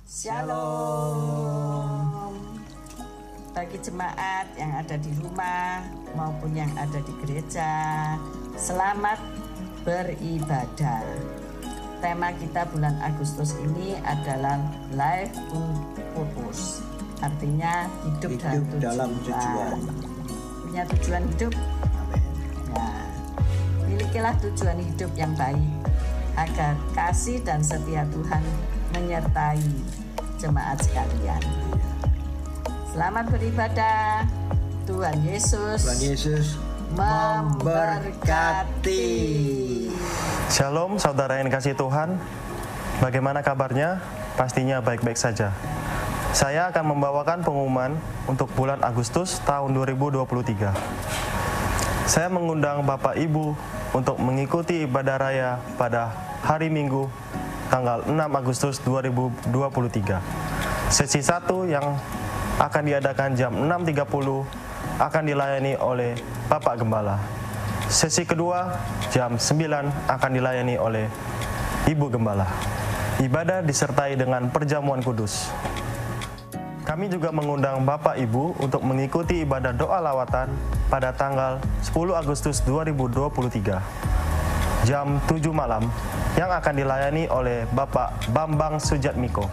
Shalom. Bagi jemaat yang ada di rumah maupun yang ada di gereja, selamat beribadah. Tema kita bulan Agustus ini adalah Life on Purpose. Artinya hidup dalam tujuan. Punya tujuan hidup? Ya, milikilah tujuan hidup yang baik agar kasih dan setia Tuhan menyertai jemaat sekalian. Selamat beribadah. Tuhan Yesus memberkati. Shalom saudara yang dikasihi Tuhan. Bagaimana kabarnya? Pastinya baik-baik saja. Saya akan membawakan pengumuman untuk bulan Agustus tahun 2023. Saya mengundang Bapak Ibu untuk mengikuti ibadah raya pada hari Minggu tanggal 6 Agustus 2023. Sesi 1 yang akan diadakan jam 6.30 akan dilayani oleh Bapak Gembala. Sesi kedua jam 9 akan dilayani oleh Ibu Gembala. Ibadah disertai dengan perjamuan kudus. Kami juga mengundang Bapak Ibu untuk mengikuti ibadah doa lawatan pada tanggal 10 Agustus 2023 jam 7 malam yang akan dilayani oleh Bapak Bambang Sujatmiko.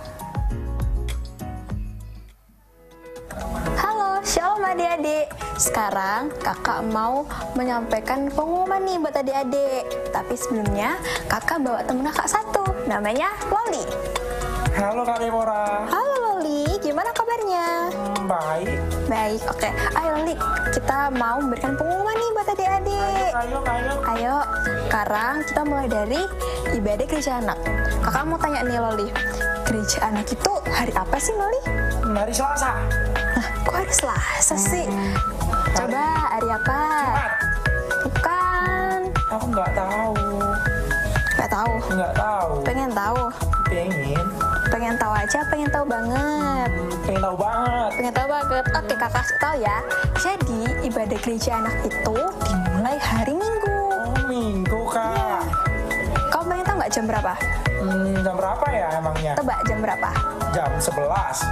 Halo, shalom adik-adik. Sekarang kakak mau menyampaikan pengumuman nih buat adik-adik. Tapi sebelumnya kakak bawa temen kakak satu, namanya Loli. Halo Kak Deborah. Halo Loli, gimana kabarnya? Baik. Baik, oke. Ayo Loli, kita mau memberikan pengumuman nih buat adik-adik. Ayo, sekarang kita mulai dari ibadah gereja anak. Kakak mau tanya nih Loli, gereja anak itu hari apa sih Loli? Hari Selasa. Nah, kok hari Selasa sih? Coba hari apa? Jumat. Bukan. Aku nggak tahu. Nggak tahu. Nggak tahu. Pengen tahu. Pengen tahu aja, pengen tahu banget. Pengen tahu banget. Pengen tahu banget. Oke, kakak kasih tahu ya. Jadi ibadah gereja anak itu dimulai hari Minggu. Oh, Minggu Kak. Kamu pengen tahu nggak jam berapa? Jam berapa ya emangnya? Tebak jam berapa? Jam 11.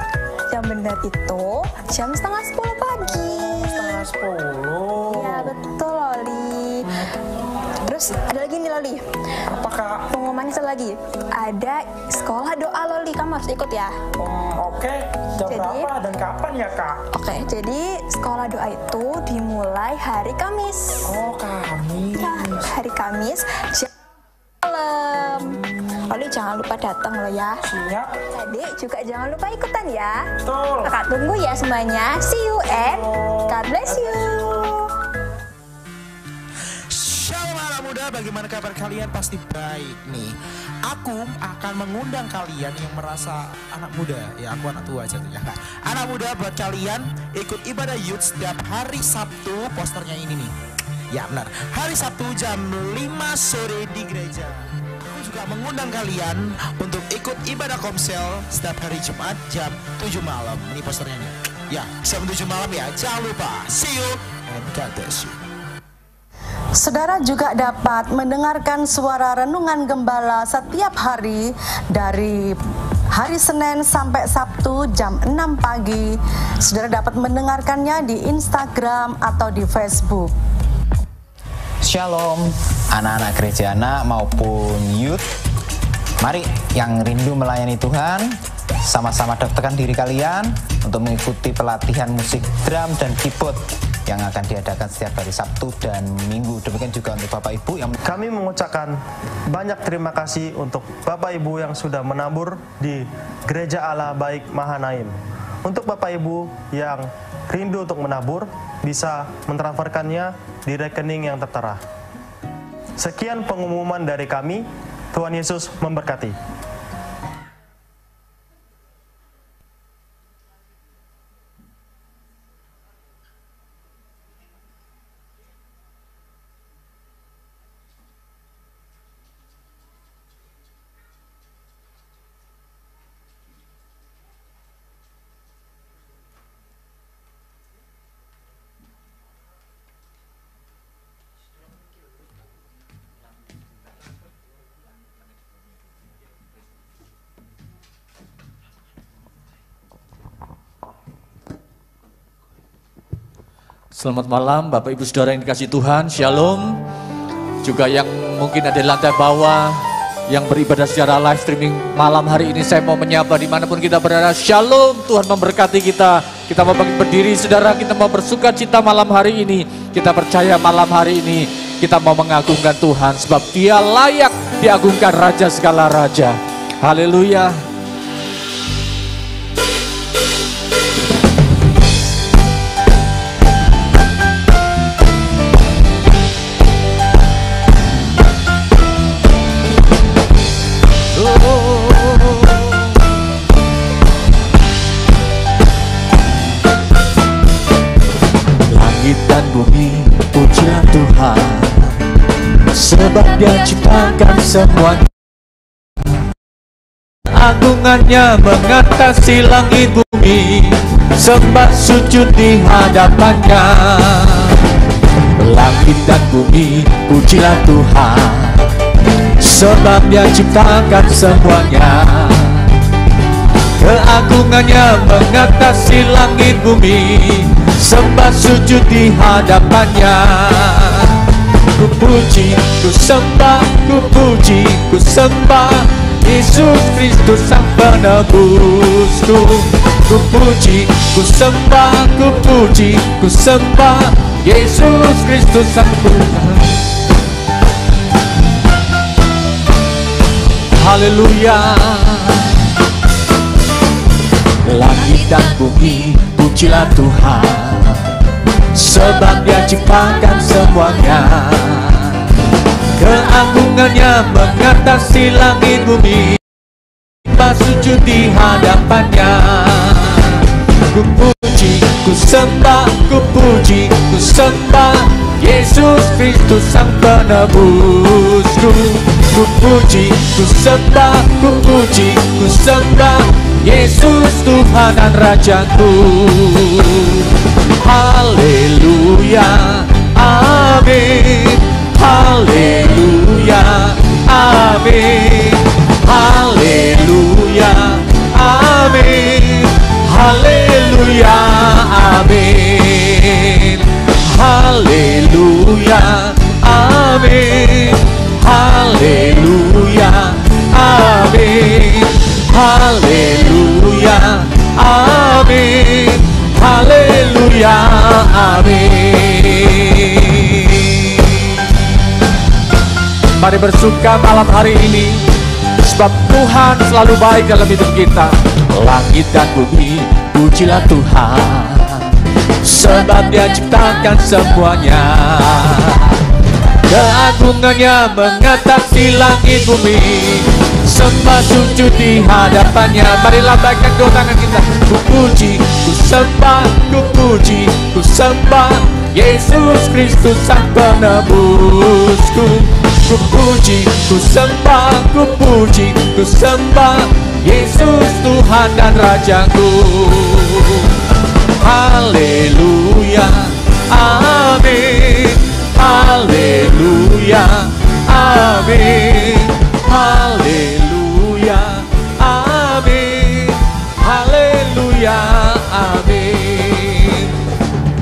Yang benar itu jam setengah 10 pagi. Setengah 10. Ya betul Loli. Terus ada lagi nih Loli. Apa Kak? Pengumumannya satu lagi. Ada sekolah doa Loli, kamu harus ikut ya. Oke. Jam berapa dan kapan ya Kak? Oke, jadi sekolah doa itu dimulai hari Kamis. Oh, Kamis. Ya, hari Kamis jam malam. Loli jangan lupa datang loh ya. Siap. Adik juga jangan lupa ikutan ya. Betul. Kakak tunggu ya semuanya. See you and God bless you. Shalom anak muda, bagaimana kabar kalian? Pasti baik nih. Aku akan mengundang kalian yang merasa anak muda. Ya aku anak tua jatuhnya. Anak muda buat kalian ikut ibadah youth setiap hari Sabtu. Posternya ini nih. Ya benar, hari Sabtu jam 5 sore di gereja. Aku juga mengundang kalian untuk ikut ibadah komsel setiap hari Jumat jam 7 malam. Ini posternya nih. Ya, jam 7 malam ya. Jangan lupa. See you and God bless you. Saudara juga dapat mendengarkan suara renungan gembala setiap hari dari hari Senin sampai Sabtu jam 6 pagi. Saudara dapat mendengarkannya di Instagram atau di Facebook. Shalom, anak-anak gereja anak maupun youth. Mari yang rindu melayani Tuhan, sama-sama daftarkan diri kalian untuk mengikuti pelatihan musik drum dan keyboard yang akan diadakan setiap hari Sabtu dan Minggu. Demikian juga untuk Bapak Ibu yang... Kami mengucapkan banyak terima kasih untuk Bapak Ibu yang sudah menabur di Gereja Allah Baik Mahanaim. Untuk Bapak Ibu yang rindu untuk menabur, bisa mentransferkannya di rekening yang tertera. Sekian pengumuman dari kami. Tuhan Yesus memberkati. Selamat malam Bapak Ibu Saudara yang dikasihi Tuhan, Shalom. Juga yang mungkin ada di lantai bawah, yang beribadah secara live streaming malam hari ini, saya mau menyapa dimanapun kita berada. Shalom, Tuhan memberkati kita. Kita mau berdiri saudara, kita mau bersuka cita malam hari ini. Kita percaya malam hari ini kita mau mengagungkan Tuhan, sebab Dia layak diagungkan, Raja segala Raja. Haleluya. Langit dan bumi, pujilah Tuhan, sebab Dia ciptakan semuanya. Agungannya mengatasi langit bumi, sembah sujud di hadapannya. Langit dan bumi, pujilah Tuhan, sebab Dia ciptakan semuanya. Keagungannya mengatasi langit bumi, sembah sujud di hadapannya. Ku puji, ku sembah, ku puji, ku sembah Yesus Kristus Sang Penebusku. Ku puji, ku sembah, ku puji, ku sembah Yesus Kristus Sang Penebus. Haleluya. Langit dan bumi, pujilah Tuhan, sebab Dia ciptakan semuanya. Keagungannya mengatasi langit bumi, sembah sujud di hadapannya. Ku puji, ku sembah, ku puji, ku sembah Yesus Kristus Sang Penebusku. Ku puji, ku sembah, ku puji, ku sembah Yesus Tuhan dan Rajaku. Haleluya, amin. Haleluya, amin. Haleluya, amin. Haleluya, amin. Haleluya, amin. Haleluya, amin. Haleluya, amin. Haleluya, amin. Mari bersuka malam hari ini, sebab Tuhan selalu baik dalam hidup kita. Langit dan bumi, pujilah Tuhan, sebab Dia ciptakan semuanya. Keagungannya mengatasi langit bumi, sembah sujud di hadapannya. Mari lambaikan kedua tangan kita. Ku puji, ku sembah, ku puji, ku sembah Yesus Kristus Sang Penebusku. Ku puji, ku sembah, ku puji, ku sembah Yesus Tuhan dan Rajaku. Haleluya, amin. Haleluya, amin. Haleluya, amin. Haleluya, amin.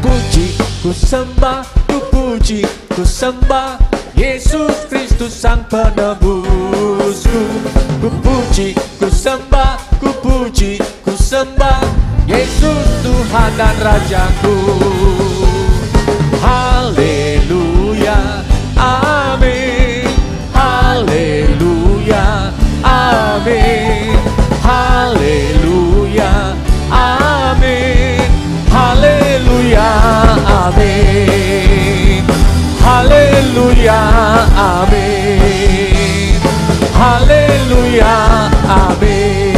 Puji, ku sembah, ku puji, ku sembah Yesus Kristus Sang Penebusku. Ku puji, ku sembah, ku puji, ku sembah Yesus Tuhan dan Rajaku. Haleluya, amin. Haleluya, amin. Haleluya, amin. Haleluya, amin. Haleluya, amin. Haleluya, amin.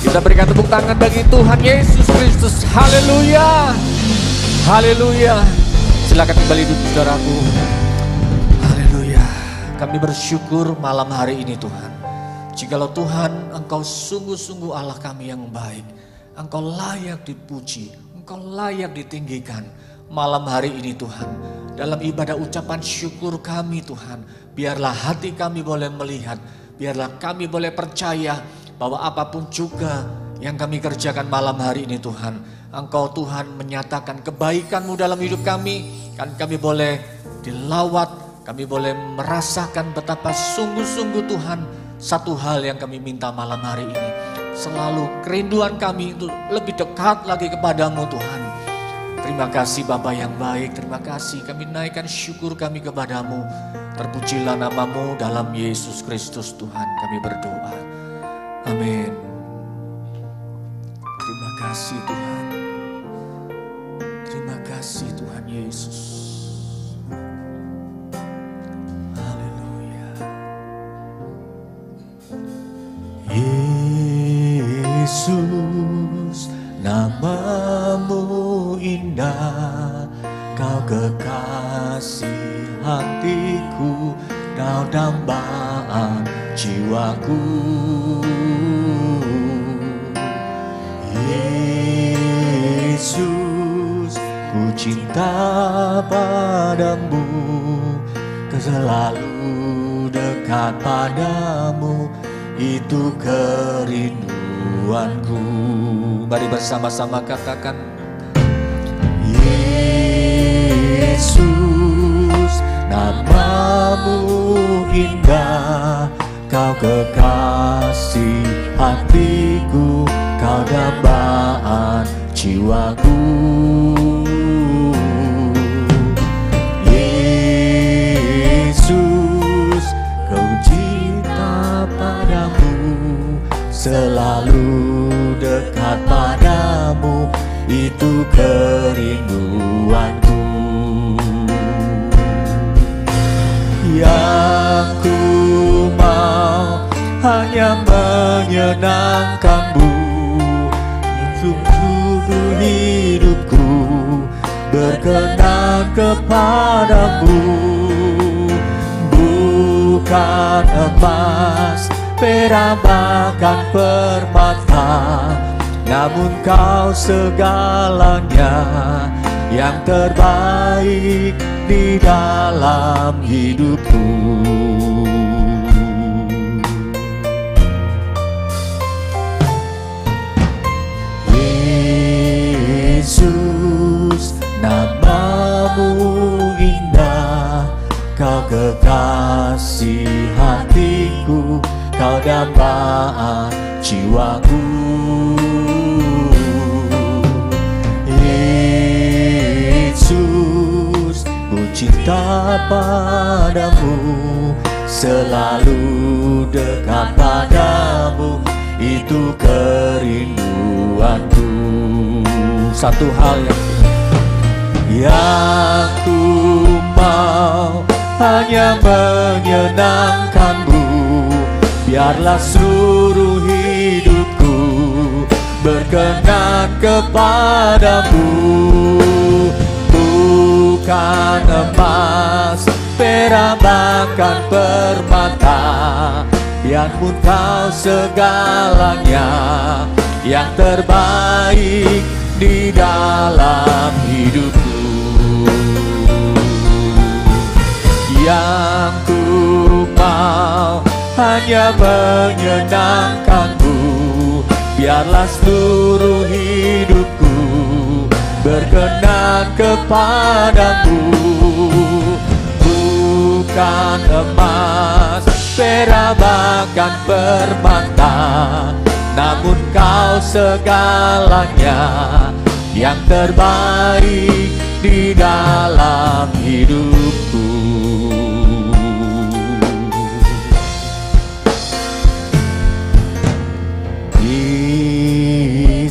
Kita berikan tepuk tangan bagi Tuhan Yesus Kristus. Haleluya, haleluya. Silakan kembali duduk saudaraku. Haleluya. Kami bersyukur malam hari ini Tuhan. Jikalau Tuhan, Engkau sungguh-sungguh Allah kami yang baik. Engkau layak dipuji, Engkau layak ditinggikan. Malam hari ini Tuhan, dalam ibadah ucapan syukur kami Tuhan, biarlah hati kami boleh melihat, biarlah kami boleh percaya bahwa apapun juga yang kami kerjakan malam hari ini Tuhan, Engkau Tuhan menyatakan kebaikan-Mu dalam hidup kami, kan kami boleh dilawat, kami boleh merasakan betapa sungguh-sungguh Tuhan. Satu hal yang kami minta malam hari ini, selalu kerinduan kami untuk lebih dekat lagi kepadamu Tuhan. Terima kasih Bapa yang baik, terima kasih kami naikkan syukur kami kepadamu. Terpujilah namamu dalam Yesus Kristus Tuhan kami berdoa. Amin. Terima kasih Tuhan. Terima kasih Tuhan Yesus. Haleluya. Yesus, namamu indah, kau kekasih hatiku, kau dambaan jiwaku. Yesus, ku cinta padamu, selalu dekat padamu, itu kerinduanku. Mari bersama-sama katakan, Yesus, namamu indah, kau kekasih hatiku, kau dambaan jiwaku. Yesus, kau cinta padamu, selalu dekat padamu, itu kerinduanku. Yang ku mau hanya menyenangkanmu, seluruh hidupku berkenan kepadamu. Bukan emas, perak bahkan permata, namun kau segalanya, yang terbaik di dalam hidupku. Yesus, namamu indah, kau kekasih hatiku, kau dambaan jiwaku. Yesus, ku cinta padamu, selalu dekat padamu, itu kerinduanku. Satu hal yang ku mau hanya menyenangkanmu, biarlah seluruh hidupku berkenan kepadamu. Bukan emas, perak bahkan permata, biarpun kau segalanya, yang terbaik di dalam hidupku. Yang ku mau hanya menyenangkanmu, biarlah seluruh hidupku berkenan kepadamu. Bukan emas, perak bahkan permata, namun kau segalanya, yang terbaik di dalam hidupku.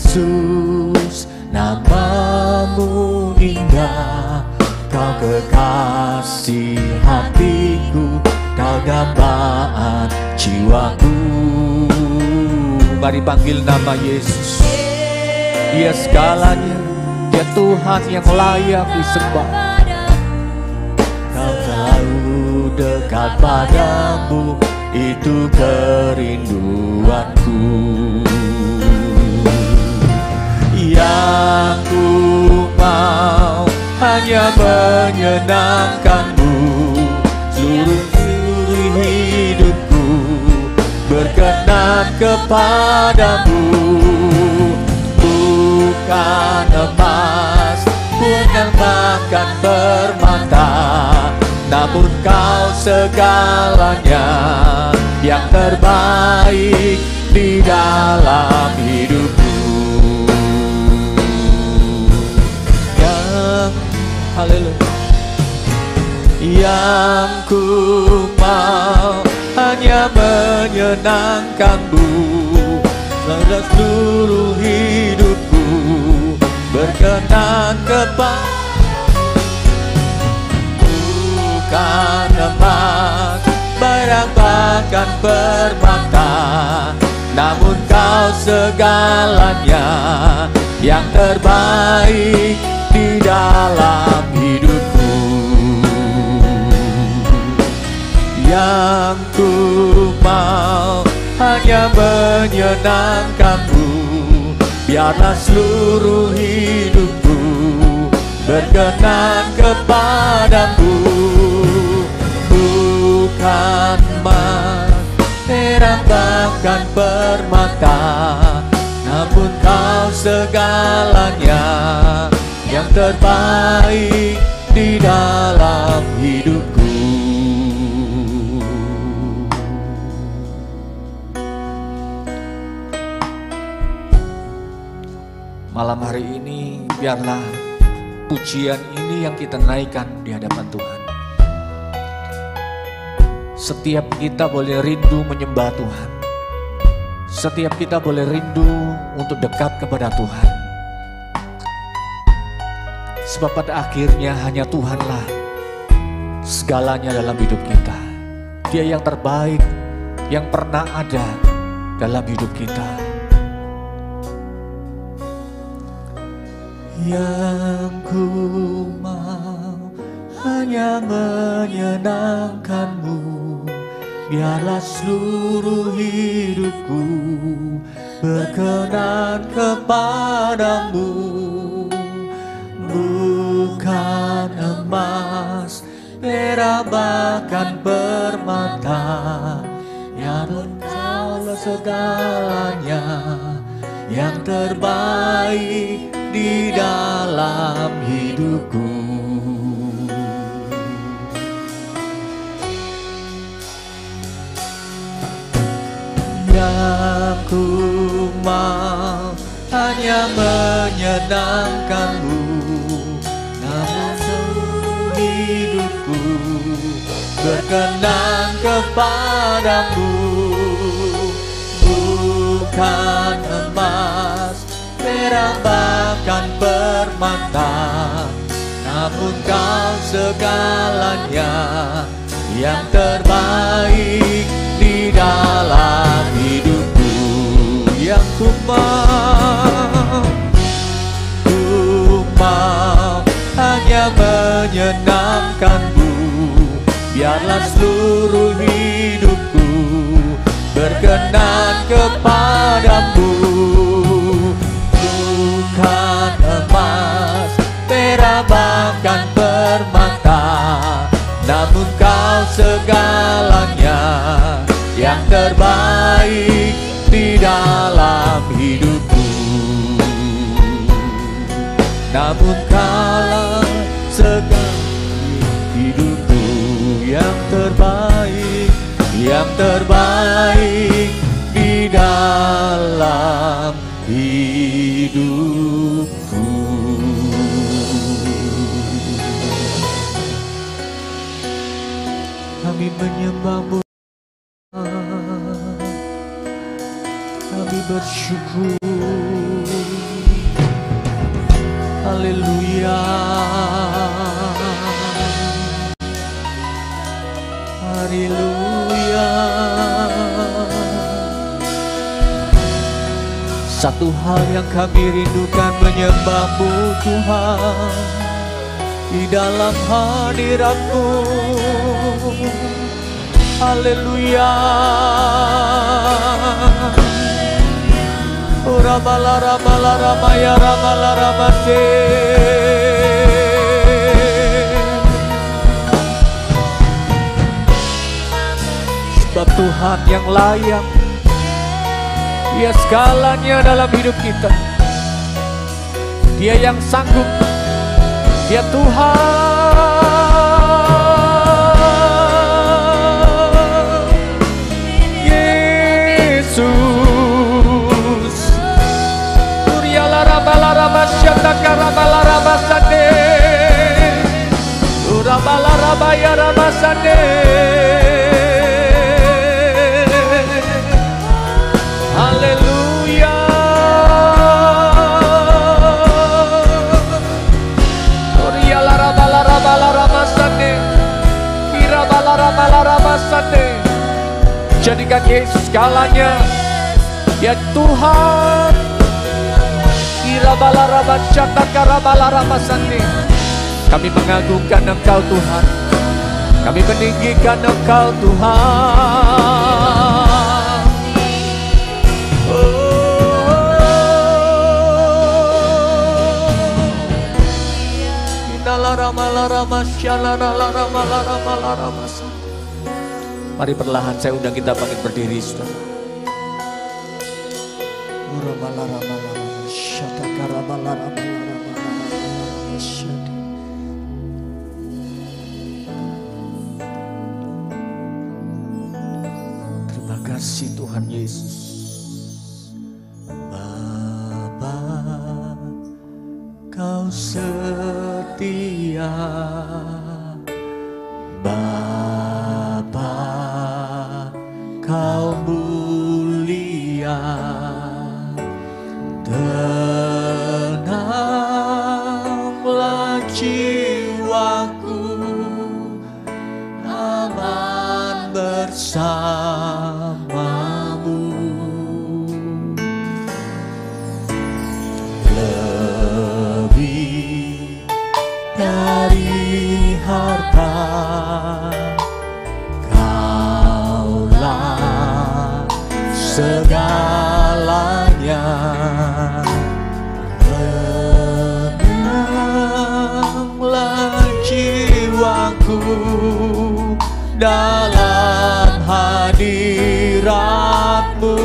Yesus, namamu indah, kau kekasih hatiku, kau dambaan jiwaku. Mari panggil nama Yesus. Dia segalanya, Dia Tuhan yang layak disembah. Kau selalu dekat padamu, itu kerinduanku. Yang ku mau hanya menyenangkanmu, seluruh hidupku berkenan kepadamu, bukan emas pun yang bahkan permata, namun kau segalanya yang terbaik di dalam hidupku. Yang haleluya, yang ku mau hanya menyenangkanmu selama seluruh hidupku, berkenan kepada bukan emas, barang bahkan permata, namun kau segalanya yang terbaik di dalam hidupku. Yang ku mau hanya menyenangkanmu, biarlah seluruh hidupku berkenan kepadamu. Bukan emas, perak bahkan permata, namun kau segalanya yang terbaik di dalam hidupku. Malam hari ini biarlah pujian ini yang kita naikkan di hadapan Tuhan. Setiap kita boleh rindu menyembah Tuhan. Setiap kita boleh rindu untuk dekat kepada Tuhan. Sebab pada akhirnya hanya Tuhanlah segalanya dalam hidup kita. Dia yang terbaik yang pernah ada dalam hidup kita. Yang ku mau hanya menyenangkanmu, biarlah seluruh hidupku berkenan kepadamu. Bukan emas, perak bahkan permata, namun kaulah segalanya yang terbaik di dalam hidupku. Yang ku mau hanya menyenangkanmu, namun seluruh hidupku berkenan kepadamu. Bukan emas, perak bahkan permata, namun kau segalanya yang terbaik di dalam hidupku. Yang ku mau hanya menyenangkanmu, biarlah seluruh hidupku berkenan kepadamu. Bukan emas, perak bahkan permata, namun kau segalanya yang terbaik di dalam hidupku. Namun kau segalanya hidupku yang terbaik di dalam hidupku. Kami menyembahmu, kami bersyukur. Haleluya, haleluya. Satu hal yang kami rindukan, menyembah-Mu Tuhan di dalam hadirat-Mu. Haleluya. Ramala ramala ramaya ramala ramate. Sebab Tuhan yang layak Dia segalanya dalam hidup kita. Dia yang sanggup. Dia Tuhan Yesus. Urialara balara masyata karabala rabasane. Urabalara bayara basane. Haleluya. Jadikan Yesus segalanya. Ya Tuhan. Kami mengagungkan Engkau Tuhan. Kami meninggikan Engkau Tuhan. Mari perlahan saya undang kita bangkit berdiri, saudara. Terima kasih Tuhan Yesus. Bapa, Kau setia. Bapa, Kau mulia. Tenanglah jiwaku, aman bersamamu. Lebih dari harta, Kaulah segalanya. Tenanglah jiwaku dalam hadirat-Mu.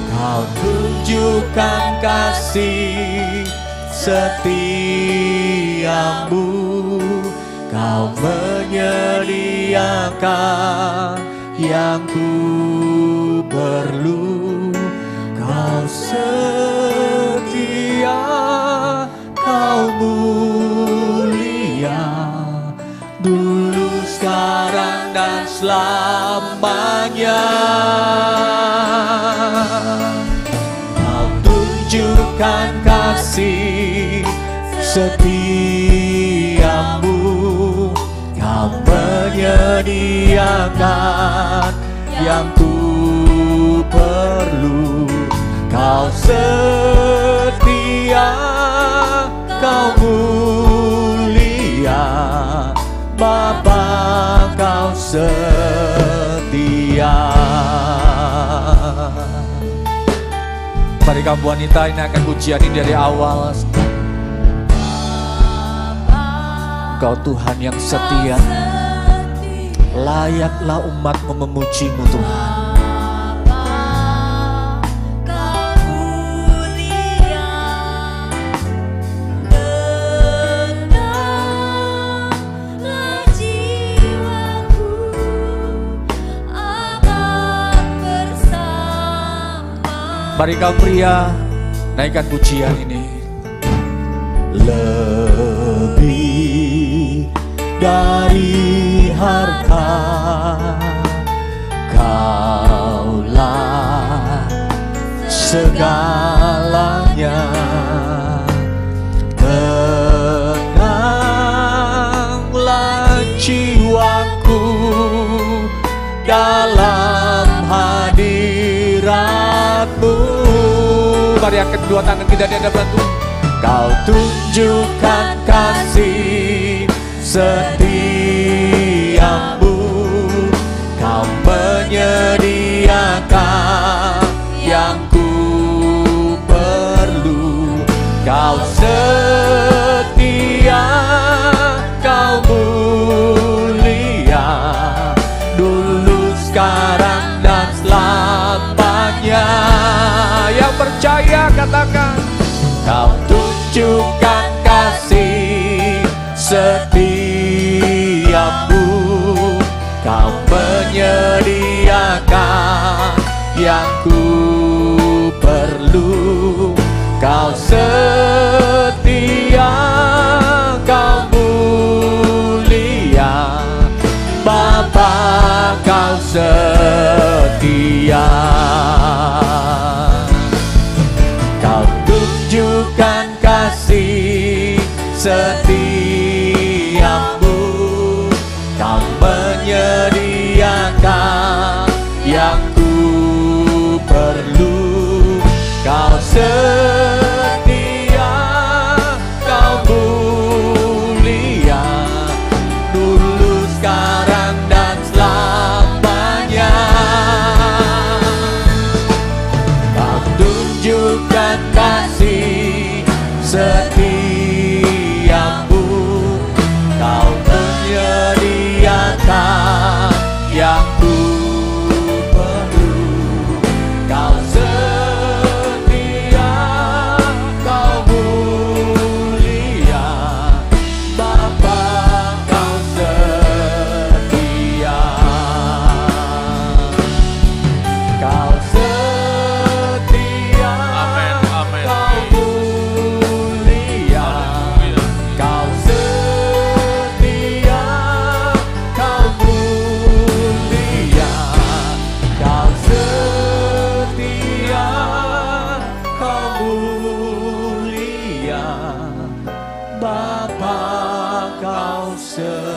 Kau tunjukkan kasih setiamu. Kau menyediakan yang ku perlu. Kau setia, Kau mulia, dulu, sekarang, dan selamanya. Kau tunjukkan kasih setiamu. Kau menyediakan yang ku perlu. Kau setia, Kau mulia, Bapa, Kau setia. Mari kaum wanita, ini akan pujian ini dari awal. Engkau Tuhan yang setia, layaklah umat-Mu memuji-Mu Tuhan. Mari kaum pria, naikkan pujian ini. Lebih dari harta, Kaulah segalanya. Tenanglah jiwaku dalam hadirat-Mu. Mari angkat kedua tangan kita di hadapan Tuhan. Kau tunjukkan kasih setiamu. Kau menyediakan yang ku perlu. Kau setia, Kau mulia, dulu, sekarang, dan Yang percaya katakan, Kau tunjukkan kasih setiamu, Kau menyediakan yang ku perlu. Kau setia, Kau mulia, Bapa, Kau setia. Kau tunjukkan kasih setiamu, Kau menyediakan yang ku perlu. Kau setia, Kau mulia, dulu, sekarang, dan selamanya. Kau tunjukkan kasih setiamu, Kau menyediakan yang ku perlu. Kau setia, Kau mulia, Bapa, Kau setia. Kau setia, Amin, amin. Kau mulia, Kau setia, Kau mulia, Kau setia, Kau mulia, Bapa, Kau setia.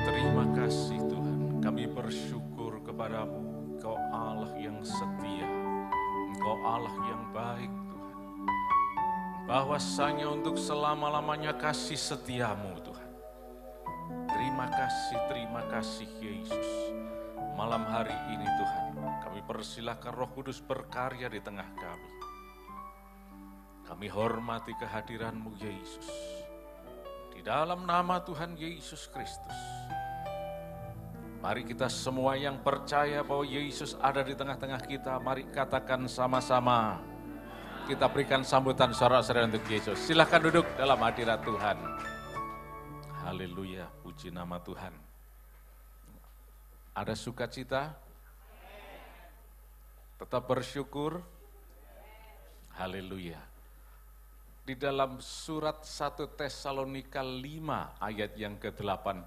Terima kasih Tuhan, kami bersyukur kepadamu, Engkau Allah yang setia, Engkau Allah yang baik Tuhan. Bahwasanya untuk selama-lamanya kasih setiamu Tuhan. Terima kasih Yesus. Malam hari ini Tuhan, kami persilahkan Roh Kudus berkarya di tengah kami. Kami hormati kehadiran-Mu Yesus. Di dalam nama Tuhan Yesus Kristus. Mari kita semua yang percaya bahwa Yesus ada di tengah-tengah kita, mari katakan sama-sama. Kita berikan sambutan sorak-sorai untuk Yesus. Silakan duduk dalam hadirat Tuhan. Haleluya, puji nama Tuhan. Ada sukacita? Tetap bersyukur? Haleluya. Di dalam surat 1 Tesalonika 5 ayat yang ke-18,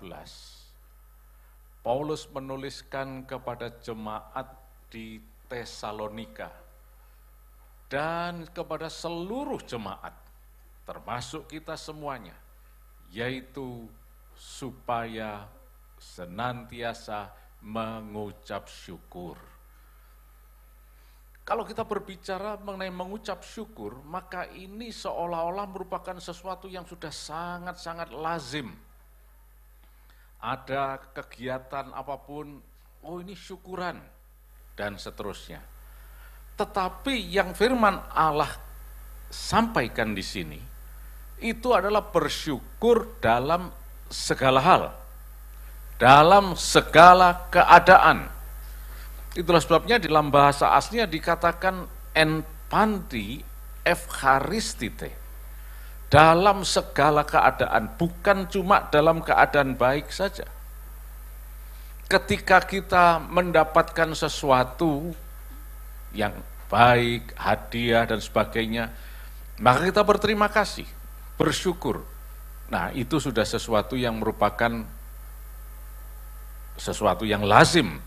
Paulus menuliskan kepada jemaat di Tesalonika dan kepada seluruh jemaat, termasuk kita semuanya, yaitu supaya senantiasa mengucap syukur. Kalau kita berbicara mengenai mengucap syukur, maka ini seolah-olah merupakan sesuatu yang sudah sangat-sangat lazim. Ada kegiatan apapun, oh ini syukuran, dan seterusnya. Tetapi yang firman Allah sampaikan di sini, itu adalah bersyukur dalam segala hal, dalam segala keadaan. Itulah sebabnya di dalam bahasa aslinya dikatakan en panti evcharistite, dalam segala keadaan, bukan cuma dalam keadaan baik saja. Ketika kita mendapatkan sesuatu yang baik, hadiah dan sebagainya, maka kita berterima kasih, bersyukur. Nah, itu sudah sesuatu yang merupakan sesuatu yang lazim.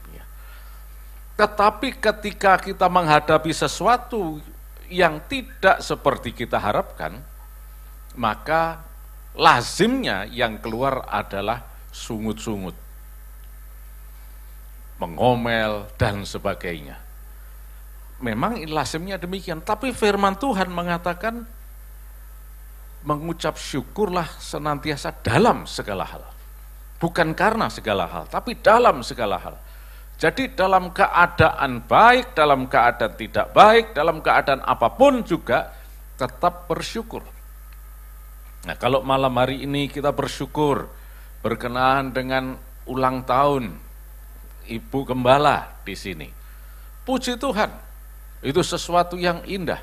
Tetapi ketika kita menghadapi sesuatu yang tidak seperti kita harapkan, maka lazimnya yang keluar adalah sungut-sungut, mengomel, dan sebagainya. Memang lazimnya demikian, tapi firman Tuhan mengatakan mengucap syukurlah senantiasa dalam segala hal. Bukan karena segala hal, tapi dalam segala hal. Jadi dalam keadaan baik, dalam keadaan tidak baik, dalam keadaan apapun juga tetap bersyukur. Nah, kalau malam hari ini kita bersyukur berkenaan dengan ulang tahun Ibu Gembala di sini. Puji Tuhan, itu sesuatu yang indah.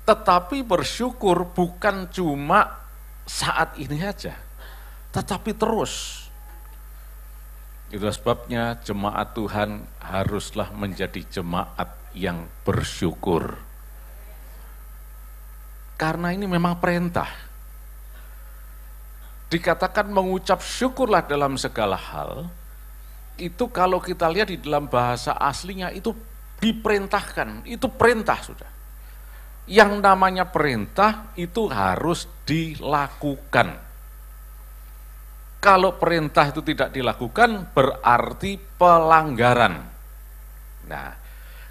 Tetapi bersyukur bukan cuma saat ini aja, tetapi terus. Itulah sebabnya jemaat Tuhan haruslah menjadi jemaat yang bersyukur. Karena ini memang perintah. Dikatakan mengucap syukurlah dalam segala hal, itu kalau kita lihat di dalam bahasa aslinya itu diperintahkan, itu perintah sudah. Yang namanya perintah itu harus dilakukan. Kalau perintah itu tidak dilakukan berarti pelanggaran. Nah,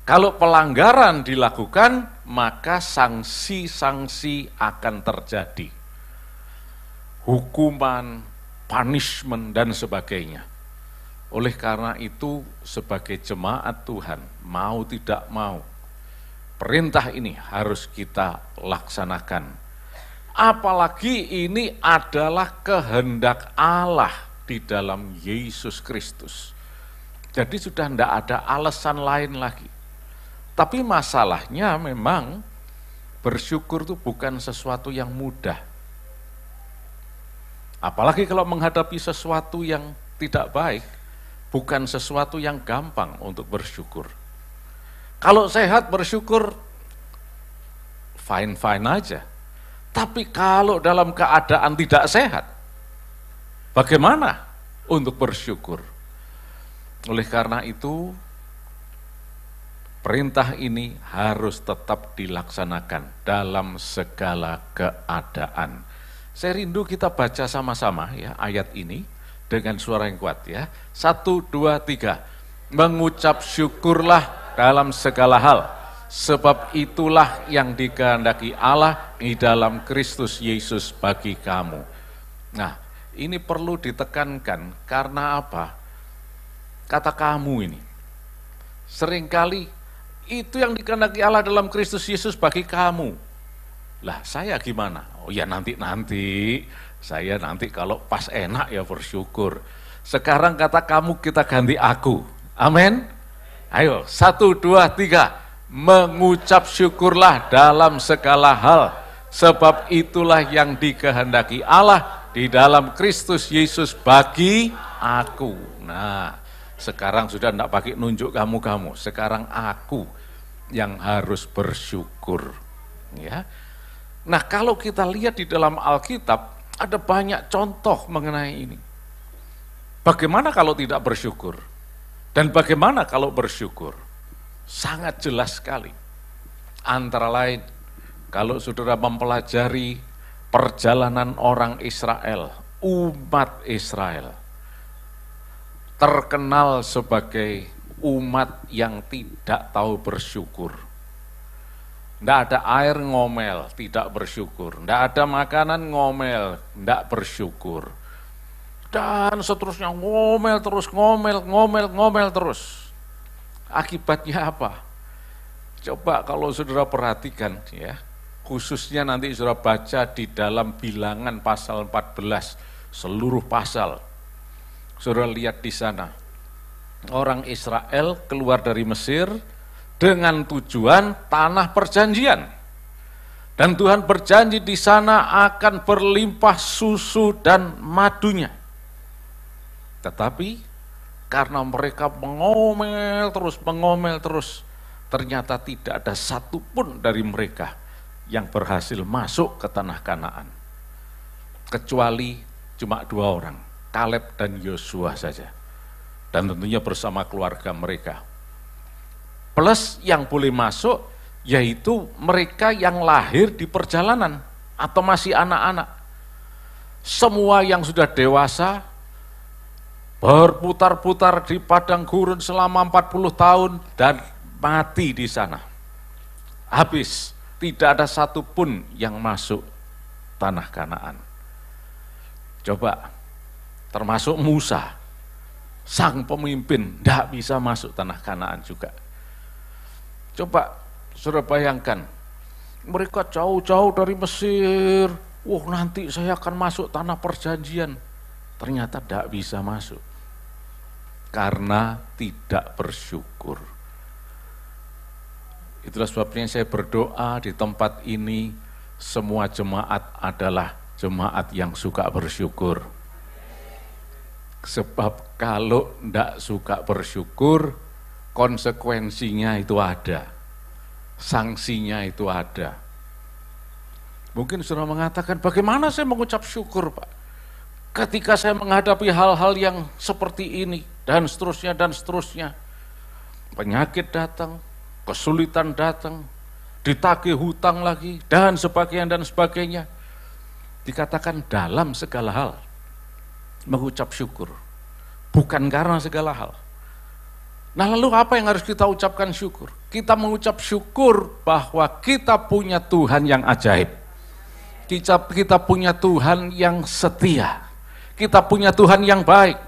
kalau pelanggaran dilakukan maka sanksi-sanksi akan terjadi. Hukuman, punishment, dan sebagainya. Oleh karena itu, sebagai jemaat Tuhan, mau tidak mau, perintah ini harus kita laksanakan. Apalagi ini adalah kehendak Allah di dalam Yesus Kristus. Jadi sudah tidak ada alasan lain lagi. Tapi masalahnya memang bersyukur itu bukan sesuatu yang mudah. Apalagi kalau menghadapi sesuatu yang tidak baik, bukan sesuatu yang gampang untuk bersyukur. Kalau sehat bersyukur, fine-fine aja. Tapi kalau dalam keadaan tidak sehat, bagaimana untuk bersyukur? Oleh karena itu, perintah ini harus tetap dilaksanakan dalam segala keadaan. Saya rindu kita baca sama-sama ya ayat ini dengan suara yang kuat ya. 1, 2, 3. Mengucap syukurlah dalam segala hal, sebab itulah yang dikehendaki Allah di dalam Kristus Yesus bagi kamu. Nah, ini perlu ditekankan karena apa? Kata kamu ini. Seringkali itu yang dikehendaki Allah dalam Kristus Yesus bagi kamu. Lah, saya gimana? Oh ya nanti. Saya nanti kalau pas enak ya bersyukur. Sekarang kata kamu kita ganti aku. Amin. Ayo 1, 2, 3. Mengucap syukurlah dalam segala hal, sebab itulah yang dikehendaki Allah di dalam Kristus Yesus bagi aku. Nah, sekarang sudah tidak pakai nunjuk kamu. Sekarang aku yang harus bersyukur. Ya. Nah, kalau kita lihat di dalam Alkitab, ada banyak contoh mengenai ini. Bagaimana kalau tidak bersyukur? Dan bagaimana kalau bersyukur? Sangat jelas sekali. Antara lain, kalau saudara mempelajari perjalanan orang Israel, umat Israel, terkenal sebagai umat yang tidak tahu bersyukur. Tidak ada air ngomel, tidak bersyukur. Tidak ada makanan ngomel, tidak bersyukur. Dan seterusnya ngomel terus. Akibatnya apa? Coba kalau saudara perhatikan ya, khususnya nanti saudara baca di dalam Bilangan pasal 14, seluruh pasal. Saudara lihat di sana. Orang Israel keluar dari Mesir dengan tujuan tanah perjanjian. Dan Tuhan berjanji di sana akan berlimpah susu dan madunya. Tetapi karena mereka mengomel terus, ternyata tidak ada satupun dari mereka yang berhasil masuk ke tanah Kanaan. Kecuali cuma 2 orang, Kaleb dan Yosua saja. Dan tentunya bersama keluarga mereka. Plus yang boleh masuk yaitu mereka yang lahir di perjalanan atau masih anak-anak. Semua yang sudah dewasa berputar-putar di padang gurun selama 40 tahun dan mati di sana. Habis, tidak ada satupun yang masuk tanah Kanaan. Coba, termasuk Musa, sang pemimpin, tidak bisa masuk tanah Kanaan juga. Coba saudara bayangkan, mereka jauh-jauh dari Mesir, nanti saya akan masuk tanah perjanjian. ternyata tidak bisa masuk. Karena tidak bersyukur. Itulah sebabnya saya berdoa di tempat ini, semua jemaat adalah jemaat yang suka bersyukur. Sebab kalau tidak suka bersyukur, konsekuensinya itu ada. Sanksinya itu ada. Mungkin saudara mengatakan, bagaimana saya mengucap syukur, Pak? Ketika saya menghadapi hal-hal yang seperti ini, dan seterusnya. Penyakit datang, kesulitan datang, ditagih hutang lagi, dan sebagainya. Dikatakan dalam segala hal, mengucap syukur. Bukan karena segala hal. Nah lalu apa yang harus kita ucapkan syukur? Kita mengucap syukur bahwa kita punya Tuhan yang ajaib. Kita punya Tuhan yang setia. Kita punya Tuhan yang baik.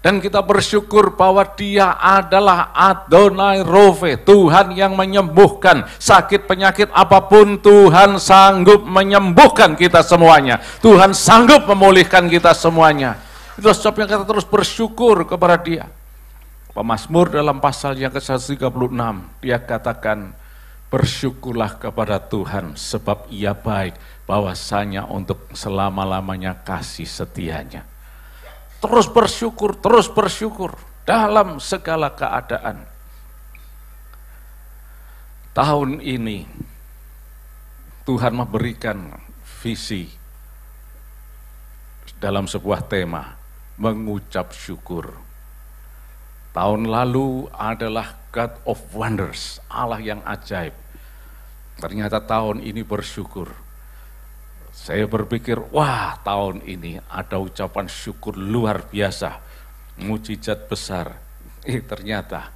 Dan kita bersyukur bahwa Dia adalah Adonai Rove, Tuhan yang menyembuhkan sakit penyakit apapun. Tuhan sanggup menyembuhkan kita semuanya. Tuhan sanggup memulihkan kita semuanya. Itu sebabnya kita terus bersyukur kepada Dia. Pemazmur dalam pasal yang ke-136, dia katakan, bersyukurlah kepada Tuhan sebab Ia baik, bahwasanya untuk selama-lamanya kasih setianya. Terus bersyukur dalam segala keadaan. Tahun ini Tuhan memberikan visi dalam sebuah tema, mengucap syukur. Tahun lalu adalah God of Wonders, Allah yang ajaib. Ternyata tahun ini bersyukur. Saya berpikir, wah tahun ini ada ucapan syukur luar biasa, mukjizat besar. Ternyata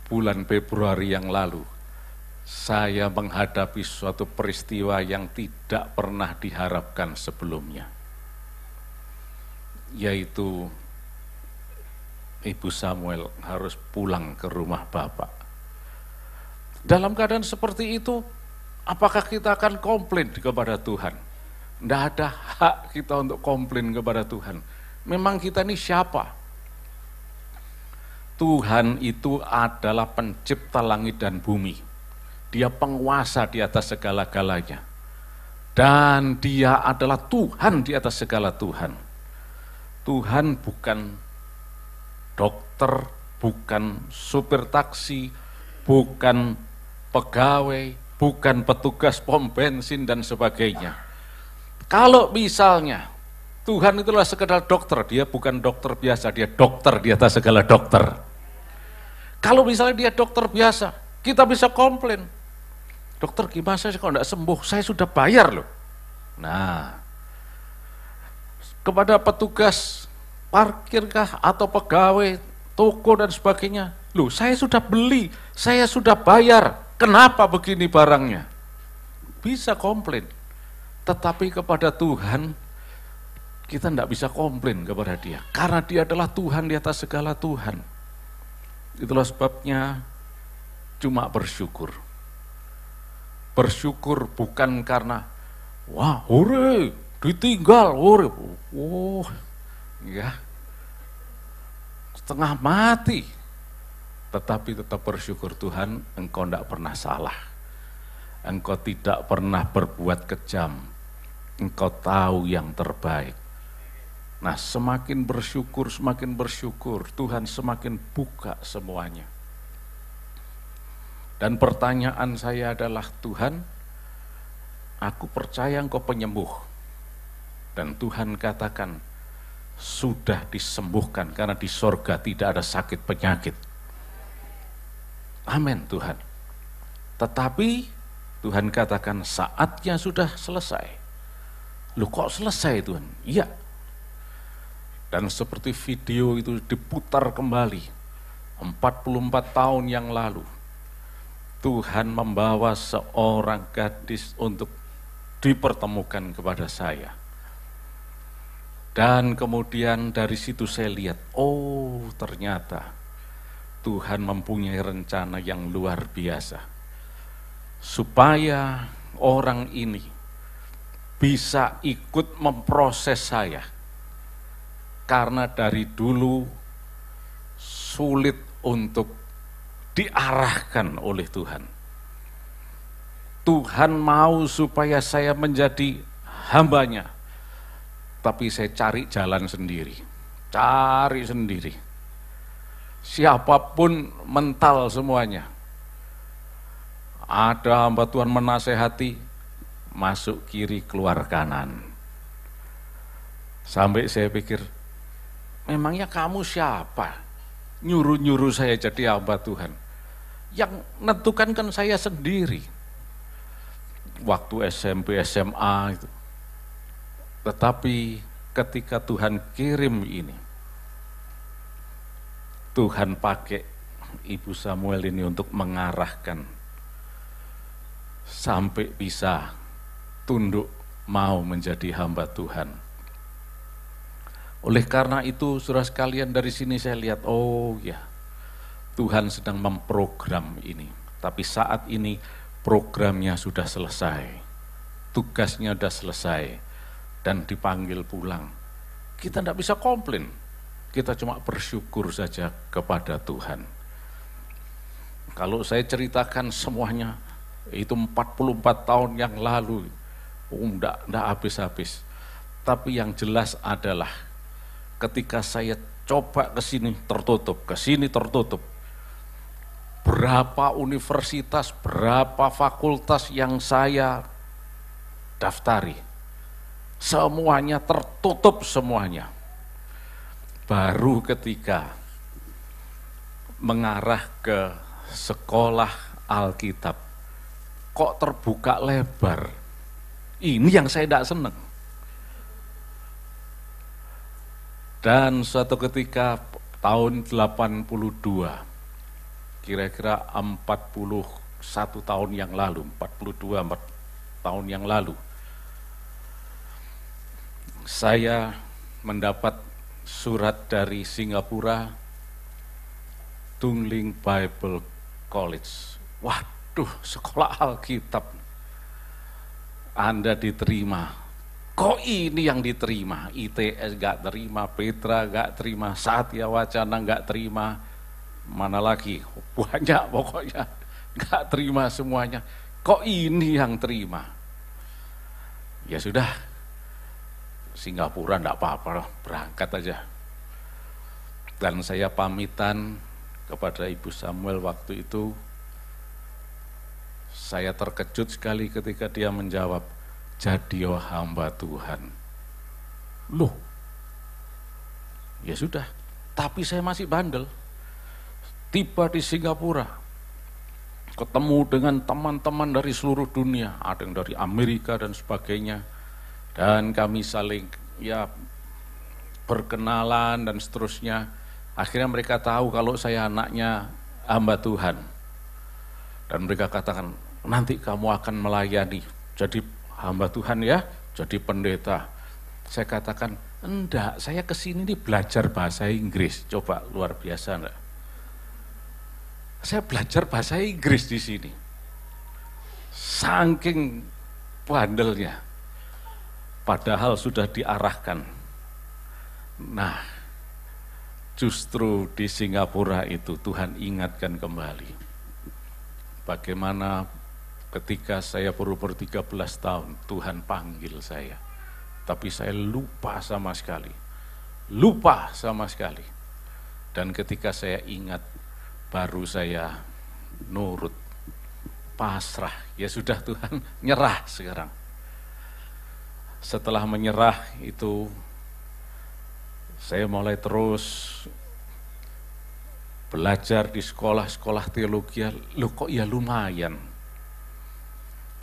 bulan Februari yang lalu, saya menghadapi suatu peristiwa yang tidak pernah diharapkan sebelumnya. Yaitu Ibu Samuel harus pulang ke rumah Bapak. Dalam keadaan seperti itu, apakah kita akan komplain kepada Tuhan? Tidak ada hak kita untuk komplain kepada Tuhan. Memang kita ini siapa? Tuhan itu adalah pencipta langit dan bumi. Dia penguasa di atas segala-galanya. Dan Dia adalah Tuhan di atas segala Tuhan. Tuhan bukan dokter, bukan supir taksi, bukan pegawai, bukan petugas pom bensin dan sebagainya. Kalau misalnya Tuhan itulah sekedar dokter, Dia bukan dokter biasa, Dia dokter di atas segala dokter. Kalau misalnya Dia dokter biasa, kita bisa komplain. Dokter gimana saya kalau tidak sembuh, saya sudah bayar loh. Nah, kepada petugas parkirkah atau pegawai toko dan sebagainya, loh saya sudah beli, saya sudah bayar, kenapa begini barangnya? Bisa komplain. Tetapi kepada Tuhan, kita tidak bisa komplain kepada Dia. Karena Dia adalah Tuhan di atas segala Tuhan. Itulah sebabnya cuma bersyukur. Bersyukur bukan karena, wah hore, ditinggal, hore. Oh, ya, setengah mati. Tetapi tetap bersyukur, Tuhan, Engkau tidak pernah salah. Engkau tidak pernah berbuat kejam. Engkau tahu yang terbaik. Nah, semakin bersyukur, Tuhan semakin buka semuanya. Dan pertanyaan saya adalah, Tuhan, aku percaya Engkau penyembuh. Dan Tuhan katakan, sudah disembuhkan karena di sorga tidak ada sakit penyakit. Amin Tuhan. Tetapi Tuhan katakan saatnya sudah selesai. Loh kok selesai Tuhan? Iya. Dan seperti video itu diputar kembali 44 tahun yang lalu, Tuhan membawa seorang gadis untuk dipertemukan kepada saya. Dan kemudian dari situ saya lihat, oh ternyata Tuhan mempunyai rencana yang luar biasa. Supaya orang ini bisa ikut memproses saya. karena dari dulu sulit untuk diarahkan oleh Tuhan. Tuhan mau supaya saya menjadi hambanya, tapi saya cari jalan sendiri, siapapun mental semuanya. Ada hamba Tuhan menasehati, masuk kiri keluar kanan. Sampai saya pikir, memangnya kamu siapa? Nyuruh-nyuruh saya jadi hamba Tuhan. Yang menentukan kan saya sendiri. Waktu SMP, SMA itu. Tetapi ketika Tuhan kirim ini, Tuhan pakai Ibu Samuel ini untuk mengarahkan sampai bisa tunduk mau menjadi hamba Tuhan. Oleh karena itu, saudara sekalian, dari sini saya lihat, oh ya, Tuhan sedang memprogram ini. Tapi saat ini programnya sudah selesai, tugasnya sudah selesai, dan dipanggil pulang. Kita tidak bisa komplain, kita cuma bersyukur saja kepada Tuhan. Kalau saya ceritakan semuanya, itu 44 tahun yang lalu, tidak habis-habis. Tapi yang jelas adalah, ketika saya coba ke sini tertutup, ke sini tertutup, berapa universitas, berapa fakultas yang saya daftari, semuanya tertutup semuanya. Baru ketika mengarah ke sekolah Alkitab, kok terbuka lebar. Ini yang saya tidak senang. Dan suatu ketika tahun 82, kira-kira 41 tahun yang lalu, 42 tahun yang lalu, saya mendapat surat dari Singapura, Tungling Bible College. Waduh, sekolah Alkitab. Anda diterima. Kok ini yang diterima? ITS gak terima, Petra gak terima, Satya Wacana gak terima, mana lagi? Banyak pokoknya gak terima semuanya. Kok ini yang terima? Ya sudah, Singapura gak apa-apa, berangkat aja. Dan saya pamitan kepada Ibu Samuel waktu itu. Saya terkejut sekali ketika dia menjawab, jadi hamba Tuhan. Loh, ya sudah, tapi saya masih bandel. Tiba di Singapura, ketemu dengan teman-teman dari seluruh dunia, ada yang dari Amerika dan sebagainya, dan kami saling berkenalan dan seterusnya. Akhirnya mereka tahu kalau saya anaknya hamba Tuhan, dan mereka katakan, nanti kamu akan melayani, jadi hamba Tuhan ya, jadi pendeta. Saya katakan, enggak, saya kesini nih belajar bahasa Inggris. Coba, luar biasa enggak? Saya belajar bahasa Inggris di sini. Saking bandelnya. Padahal sudah diarahkan. Nah, justru di Singapura itu Tuhan ingatkan kembali. Bagaimana ketika saya berumur 13 tahun, Tuhan panggil saya. Tapi saya lupa sama sekali. Dan ketika saya ingat, baru saya nurut, pasrah. Ya sudah Tuhan, nyerah sekarang. Setelah menyerah itu, saya mulai terus belajar di sekolah-sekolah teologi. Loh kok ya lumayan.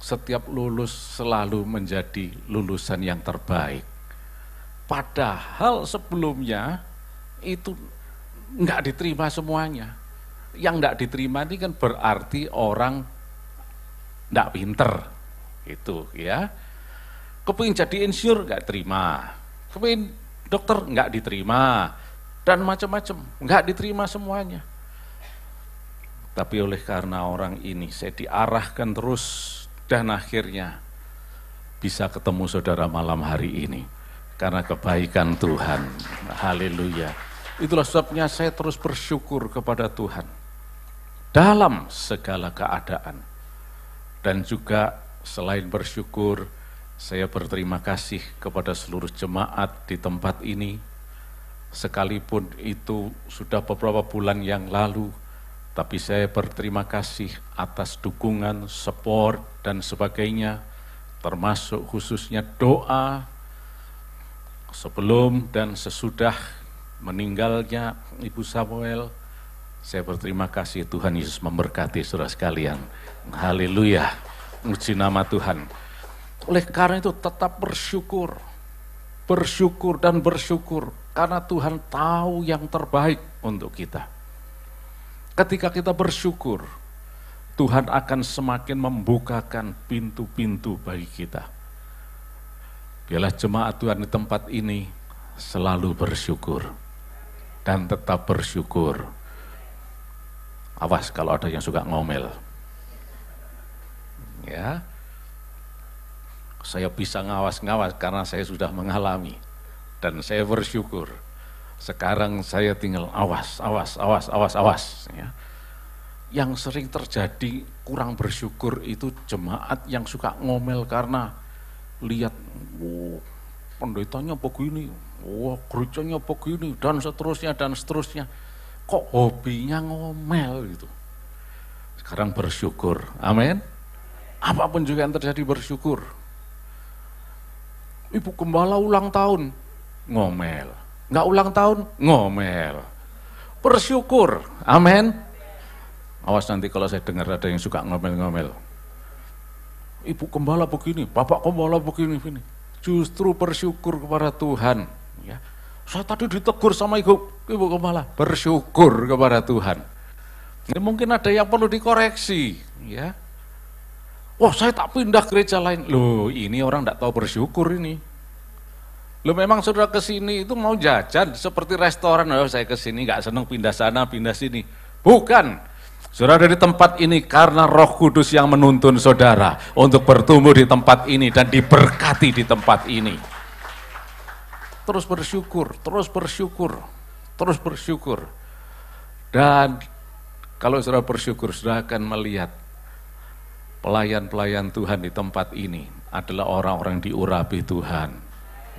Setiap lulus selalu menjadi lulusan yang terbaik. Padahal sebelumnya itu enggak diterima semuanya. Yang enggak diterima ini kan berarti orang enggak pinter. Itu ya. Kepingin jadi insinyur enggak terima. Kepingin dokter enggak diterima. Dan macam-macam, enggak diterima semuanya. Tapi oleh karena orang ini saya diarahkan terus, dan akhirnya bisa ketemu saudara malam hari ini. karena kebaikan Tuhan. Haleluya. Itulah sebabnya saya terus bersyukur kepada Tuhan dalam segala keadaan. Dan juga selain bersyukur, saya berterima kasih kepada seluruh jemaat di tempat ini. Sekalipun itu sudah beberapa bulan yang lalu, tapi saya berterima kasih atas dukungan, support, dan sebagainya, termasuk khususnya doa sebelum dan sesudah meninggalnya Ibu Samuel. Saya berterima kasih, Tuhan Yesus memberkati saudara sekalian. Haleluya, puji nama Tuhan. Oleh karena itu tetap bersyukur, bersyukur dan bersyukur, karena Tuhan tahu yang terbaik untuk kita. Ketika kita bersyukur, Tuhan akan semakin membukakan pintu-pintu bagi kita. Biarlah jemaat Tuhan di tempat ini selalu bersyukur dan tetap bersyukur. Awas kalau ada yang suka ngomel. Ya, saya bisa ngawas-ngawas karena saya sudah mengalami dan saya bersyukur. Sekarang saya tinggal awas. Ya. Yang sering terjadi kurang bersyukur itu jemaat yang suka ngomel karena lihat, pendetanya begini, gerejanya begini, dan seterusnya. Kok hobinya ngomel gitu. Sekarang bersyukur, amin. Apapun juga yang terjadi bersyukur. Ibu Gembala ulang tahun, ngomel. Nggak ulang tahun, ngomel. Bersyukur, amin. Awas nanti kalau saya dengar ada yang suka ngomel-ngomel. Ibu Gembala begini, Bapak Gembala begini. Justru bersyukur kepada Tuhan. Ya. Saya tadi ditegur sama Ibu Gembala, bersyukur kepada Tuhan. Ini mungkin ada yang perlu dikoreksi, ya. Wah, saya tak pindah gereja lain. Loh, ini orang tidak tahu bersyukur ini. Loh, memang saudara ke sini itu mau jajan seperti restoran. Oh, saya ke sini nggak senang pindah sana, pindah sini. Bukan. Saudara ada di tempat ini karena Roh Kudus yang menuntun saudara untuk bertumbuh di tempat ini dan diberkati di tempat ini. Terus bersyukur, terus bersyukur, terus bersyukur. Dan kalau saudara bersyukur, saudara akan melihat pelayan-pelayan Tuhan di tempat ini adalah orang-orang diurapi Tuhan.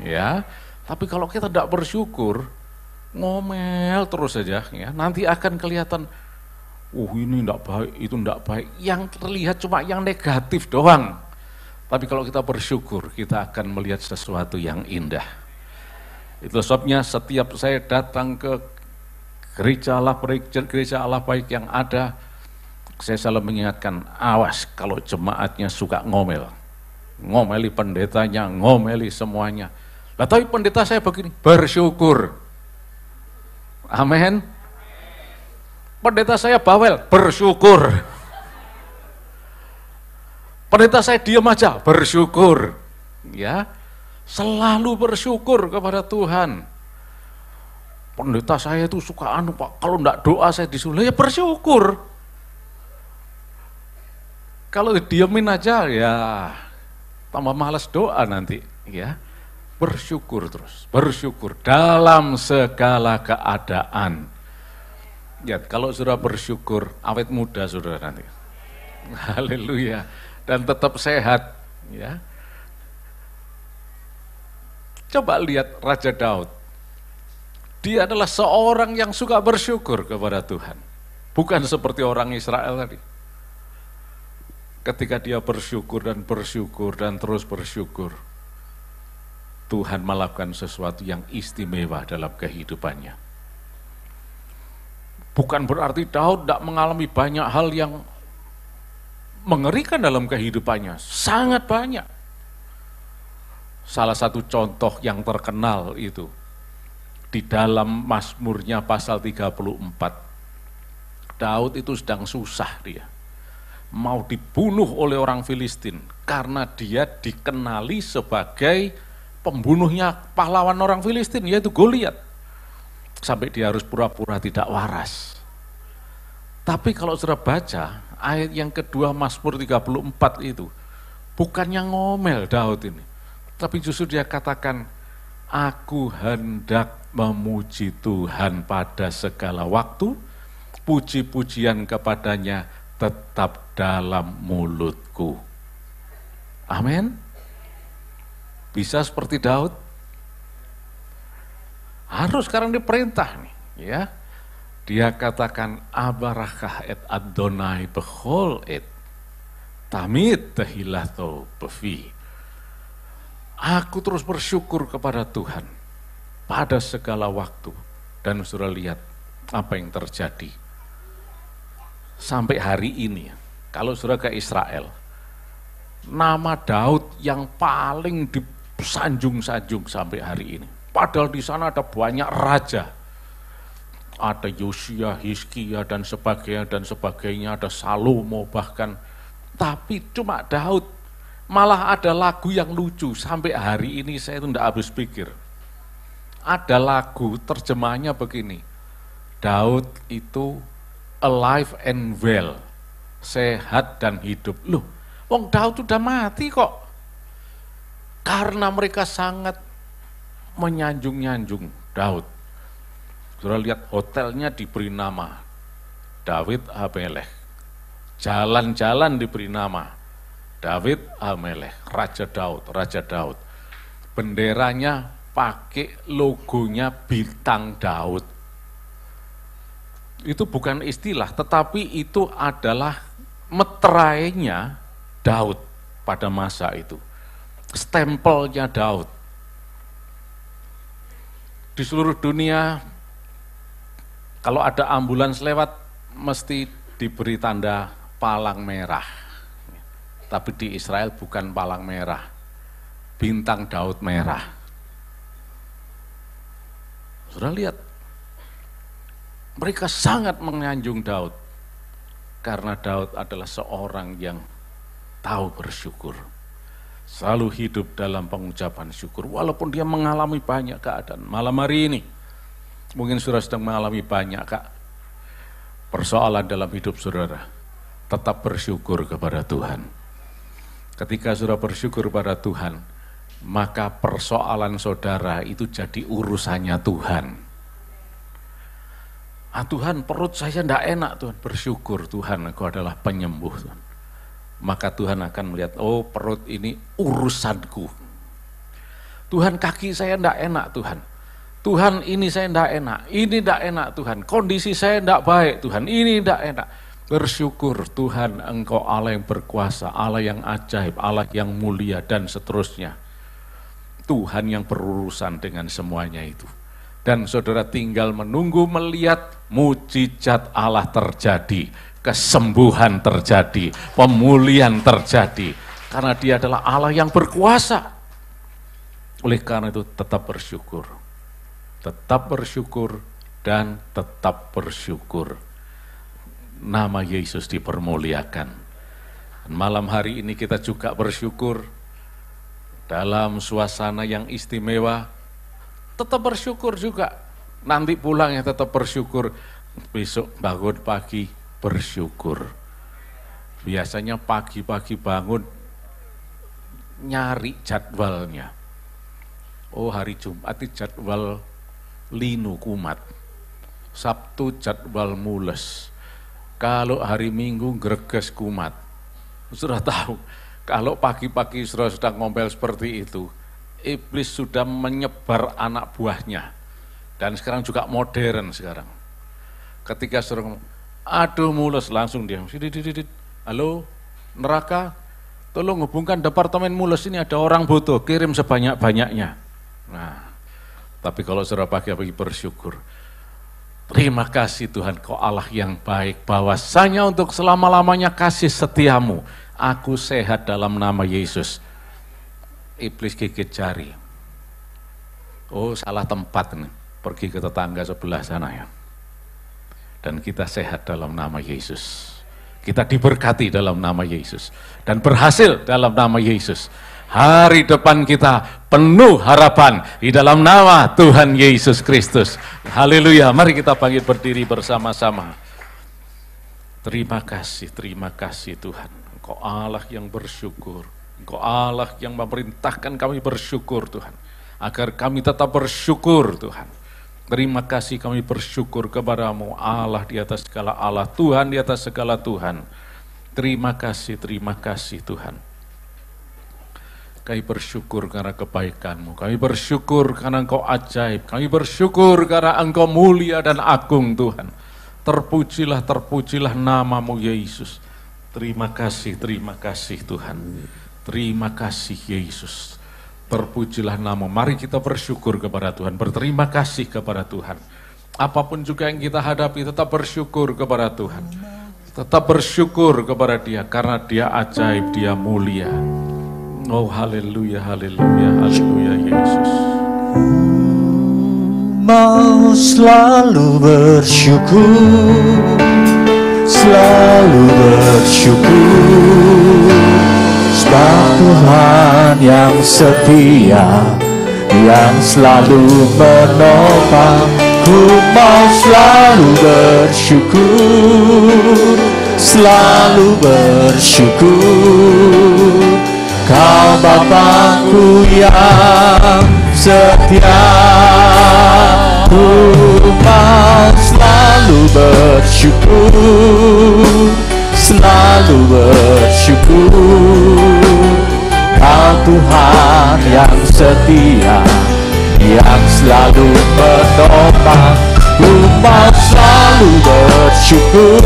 Ya, tapi kalau kita tidak bersyukur, ngomel terus saja, ya, nanti akan kelihatan, ini tidak baik, itu tidak baik. Yang terlihat cuma yang negatif doang. Tapi kalau kita bersyukur, kita akan melihat sesuatu yang indah. Itu sebabnya setiap saya datang ke gereja Allah baik yang ada, saya selalu mengingatkan, awas kalau jemaatnya suka ngomel. Ngomeli pendetanya, ngomeli semuanya. Lah tapi pendeta saya begini, bersyukur. Amin. Pendeta saya bawel, bersyukur. Pendeta saya diam aja, bersyukur. Ya, selalu bersyukur kepada Tuhan. Pendeta saya itu suka Pak, kalau enggak doa saya disuruh, ya bersyukur. Kalau diamin aja ya tambah malas doa nanti, ya. Bersyukur terus, bersyukur dalam segala keadaan. Ya, kalau saudara bersyukur, awet muda saudara nanti. Haleluya. Dan tetap sehat, ya. Coba lihat Raja Daud. Dia adalah seorang yang suka bersyukur kepada Tuhan. Bukan seperti orang Israel tadi. Ketika dia bersyukur dan terus bersyukur, Tuhan melakukan sesuatu yang istimewa dalam kehidupannya. Bukan berarti Daud tidak mengalami banyak hal yang mengerikan dalam kehidupannya, sangat banyak. Salah satu contoh yang terkenal itu, di dalam Mazmurnya pasal 34, Daud itu sedang susah dia. Mau dibunuh oleh orang Filistin, karena dia dikenali sebagai pembunuhnya pahlawan orang Filistin, yaitu Goliat. Sampai dia harus pura-pura tidak waras. Tapi kalau saudara baca ayat yang kedua Mazmur 34 itu, bukannya ngomel Daud ini, tapi justru dia katakan, Aku hendak memuji Tuhan pada segala waktu, puji-pujian kepadanya tetap dalam mulutku. Amin. Bisa seperti Daud? Harus, sekarang diperintah nih, ya. Dia katakan abarakah et Adonai bechol et tamid tehilato bevi. Aku terus bersyukur kepada Tuhan pada segala waktu. Dan saudara lihat apa yang terjadi. Sampai hari ini, kalau saudara ke Israel, nama Daud yang paling disanjung-sanjung sampai hari ini. Padahal di sana ada banyak raja. Ada Yosia, Hizkia dan sebagainya, ada Salomo bahkan. Tapi cuma Daud, malah ada lagu yang lucu, sampai hari ini saya itu tidak habis pikir. Ada lagu terjemahannya begini, Daud itu alive and well, sehat dan hidup. Loh, wong Daud sudah mati kok. Karena mereka sangat menyanjung-nyanjung Daud. Saudara lihat hotelnya diberi nama David Amelech. Jalan-jalan diberi nama David Amelech, Raja Daud, Raja Daud. Benderanya pakai logonya bintang Daud. Itu bukan istilah, tetapi itu adalah meterainya Daud pada masa itu. Stempelnya Daud. Di seluruh dunia, kalau ada ambulans lewat, mesti diberi tanda palang merah. Tapi di Israel bukan palang merah, bintang Daud merah. Sudah lihat, mereka sangat menyanjung Daud, karena Daud adalah seorang yang tahu bersyukur. Selalu hidup dalam pengucapan syukur, walaupun dia mengalami banyak keadaan. Malam hari ini, mungkin saudara sedang mengalami banyak persoalan dalam hidup saudara. Tetap bersyukur kepada Tuhan. Ketika saudara bersyukur kepada Tuhan, maka persoalan saudara itu jadi urusannya Tuhan. Tuhan, perut saya tidak enak Tuhan. Bersyukur Tuhan, Engkau adalah penyembuh Tuhan. Maka Tuhan akan melihat, oh perut ini urusanku. Tuhan, kaki saya tidak enak Tuhan. Tuhan, ini saya tidak enak, ini tidak enak Tuhan. Kondisi saya tidak baik Tuhan, ini tidak enak. Bersyukur Tuhan, Engkau Allah yang berkuasa, Allah yang ajaib, Allah yang mulia dan seterusnya. Tuhan yang berurusan dengan semuanya itu. Dan saudara tinggal menunggu melihat mujizat Allah terjadi. Kesembuhan terjadi, pemulihan terjadi, karena Dia adalah Allah yang berkuasa. Oleh karena itu tetap bersyukur dan tetap bersyukur. Nama Yesus dipermuliakan. Malam hari ini kita juga bersyukur dalam suasana yang istimewa. Tetap bersyukur juga. Nanti pulang ya tetap bersyukur. Besok bangun pagi bersyukur. Biasanya pagi-pagi bangun nyari jadwalnya. Oh, hari Jumat jadwal linu kumat. Sabtu jadwal mules. Kalau hari Minggu greges kumat. Sudah tahu, kalau pagi-pagi sudah ngomel seperti itu, iblis sudah menyebar anak buahnya. Dan sekarang juga modern sekarang. Ketika suruh aduh mules, langsung dia, halo neraka, tolong hubungkan departemen mules, ini ada orang butuh, kirim sebanyak-banyaknya. Nah, tapi kalau saudara pagi-pagi bersyukur, terima kasih Tuhan, Kau Allah yang baik, bahwasanya untuk selama-lamanya kasih setiamu, aku sehat dalam nama Yesus. Iblis gigit jari. Oh, salah tempat nih, pergi ke tetangga sebelah sana ya. Dan kita sehat dalam nama Yesus. Kita diberkati dalam nama Yesus. Dan berhasil dalam nama Yesus. Hari depan kita penuh harapan di dalam nama Tuhan Yesus Kristus. Haleluya. Mari kita bangkit berdiri bersama-sama. Terima kasih Tuhan. Engkau Allah yang bersyukur. Engkau Allah yang memerintahkan kami bersyukur Tuhan. agar kami tetap bersyukur Tuhan. Terima kasih kami bersyukur kepada-Mu, Allah di atas segala Allah, Tuhan di atas segala Tuhan. Terima kasih Tuhan. Kami bersyukur karena kebaikan-Mu, kami bersyukur karena Engkau ajaib, kami bersyukur karena Engkau mulia dan agung Tuhan. Terpujilah nama-Mu Yesus. Terima kasih Tuhan. Terima kasih Yesus. Terpujilah nama. Mari kita bersyukur kepada Tuhan, berterima kasih kepada Tuhan. Apapun juga yang kita hadapi, tetap bersyukur kepada Tuhan. Tetap bersyukur kepada Dia, karena Dia ajaib, Dia mulia. Oh haleluya, haleluya, haleluya Yesus. Mau selalu bersyukur, selalu bersyukur. Sebab Tuhan yang setia, yang selalu menopang. Ku mau selalu bersyukur, selalu bersyukur. Kau Bapakku yang setia. Ku mau selalu bersyukur, selalu bersyukur. Kau Tuhan yang setia, yang selalu menopang. Ku mau selalu bersyukur,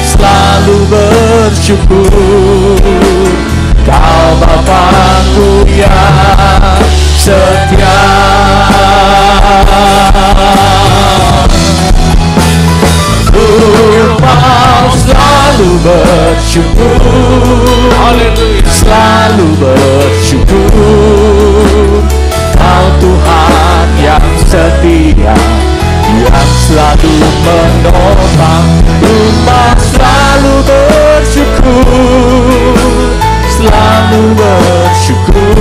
selalu bersyukur. Kau Bapakku yang setia. Ku mau selalu bersyukur, selalu bersyukur. Kau Tuhan yang setia, yang selalu menopang. Ku mau selalu bersyukur, selalu bersyukur.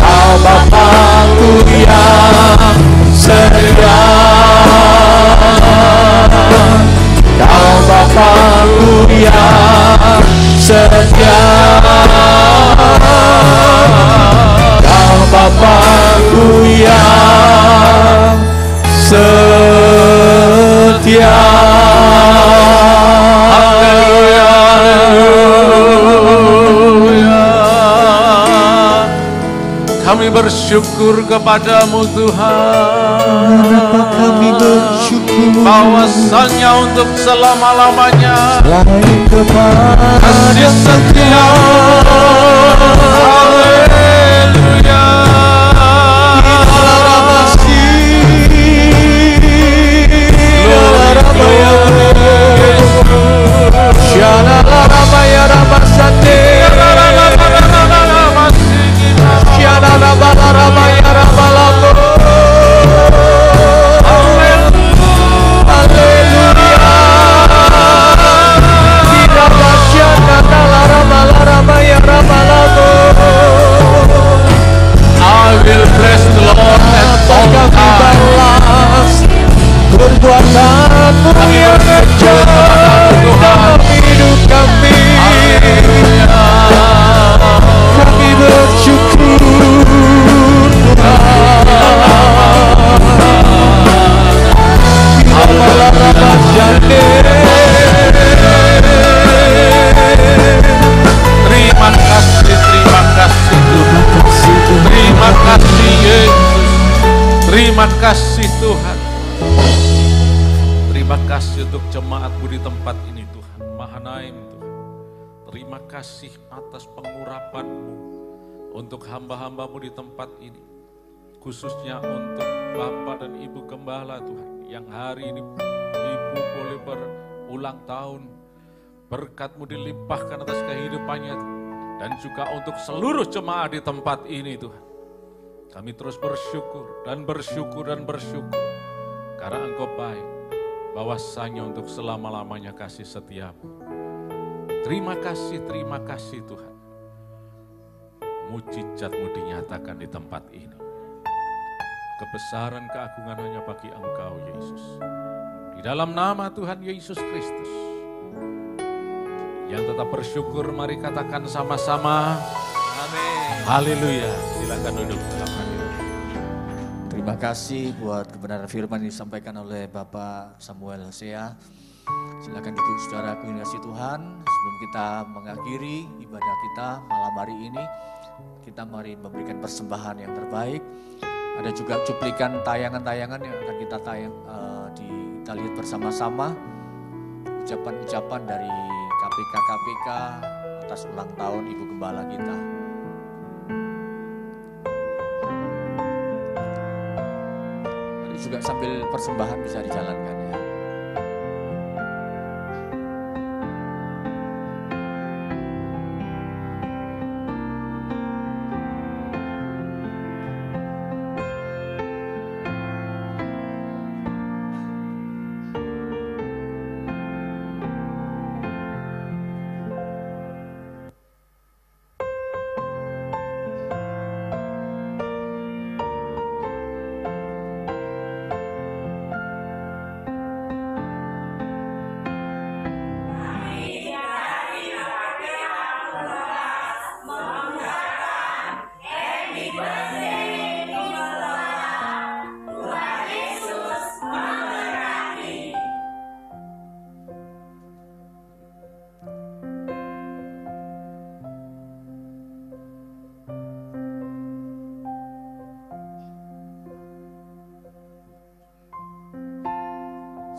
Kau Bapakku yang setia. Kau Bapakku yang setia. Kau Bapakku yang setia. Kami bersyukur kepada-Mu Tuhan. Kami bersyukur bahwasanya untuk selama-lamanya kasih setia. Haleluya. I will bless the Lord at all times. Perbuatanmu yang ajaib dalam hidup kami. Kami bersyukur Tuhan. Terima kasih Tuhan. Terima kasih Yesus. Terima kasih Tuhan. Terima kasih untuk jemaat-Mu di tempat ini Tuhan. Mahanaim Tuhan. Terima kasih atas pengurapan-Mu untuk hamba-hamba-Mu di tempat ini. Khususnya untuk Bapak dan Ibu Gembala Tuhan. Yang hari ini Ibu boleh berulang tahun. Berkat-Mu dilimpahkan atas kehidupannya. Dan juga untuk seluruh jemaat di tempat ini Tuhan. Kami terus bersyukur dan bersyukur dan bersyukur. Karena Engkau baik. Bahwasanya untuk selama-lamanya kasih setia-Mu. Terima kasih Tuhan. Mujizat-Mu dinyatakan di tempat ini. Kebesaran keagungan hanya bagi Engkau Yesus. Di dalam nama Tuhan Yesus Kristus. Yang tetap bersyukur, mari katakan sama-sama. Amin. Haleluya. Silakan duduk dalam hadirat. Terima kasih buat kebenaran firman yang disampaikan oleh Bapak Samuel Hosea. Silakan duduk saudaraku yang dikasihi Tuhan. Sebelum kita mengakhiri ibadah kita malam hari ini, kita mari memberikan persembahan yang terbaik. Ada juga cuplikan tayangan-tayangan yang akan kita kita lihat bersama-sama. Ucapan-ucapan dari KPK atas ulang tahun Ibu Gembala kita. Ada juga sambil persembahan bisa dijalankan ya.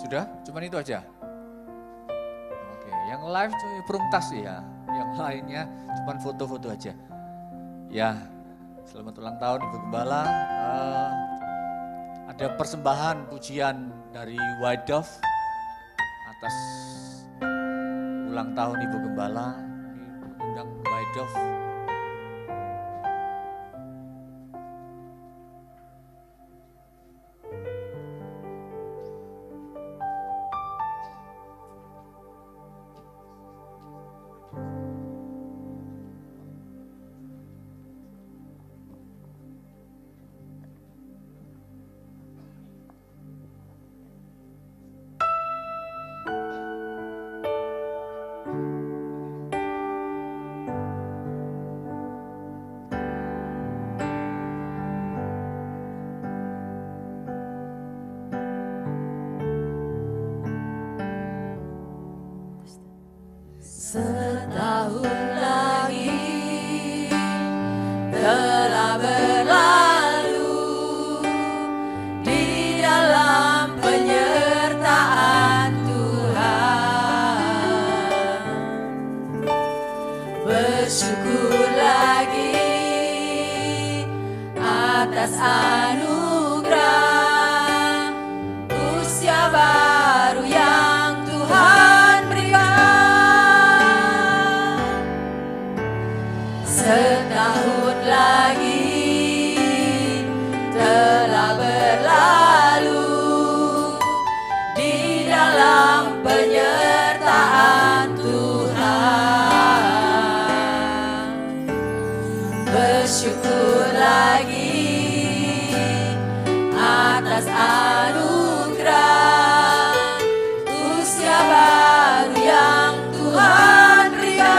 Sudah? Cuman itu aja? Oke, yang live cuy perumtas ya. Yang lainnya cuman foto-foto aja. Ya, selamat ulang tahun Ibu Gembala. Ada persembahan pujian dari White Dove atas ulang tahun Ibu Gembala. Ini undang White Dove. Setahun lagi telah berlalu di dalam penyertaan Tuhan. Bersyukur lagi atas anugerah usia baru yang Tuhan berikan. Setahun lagi telah berlalu di dalam penyertaan Tuhan. Bersyukur lagi atas anugerah usia baru yang Tuhan berikan.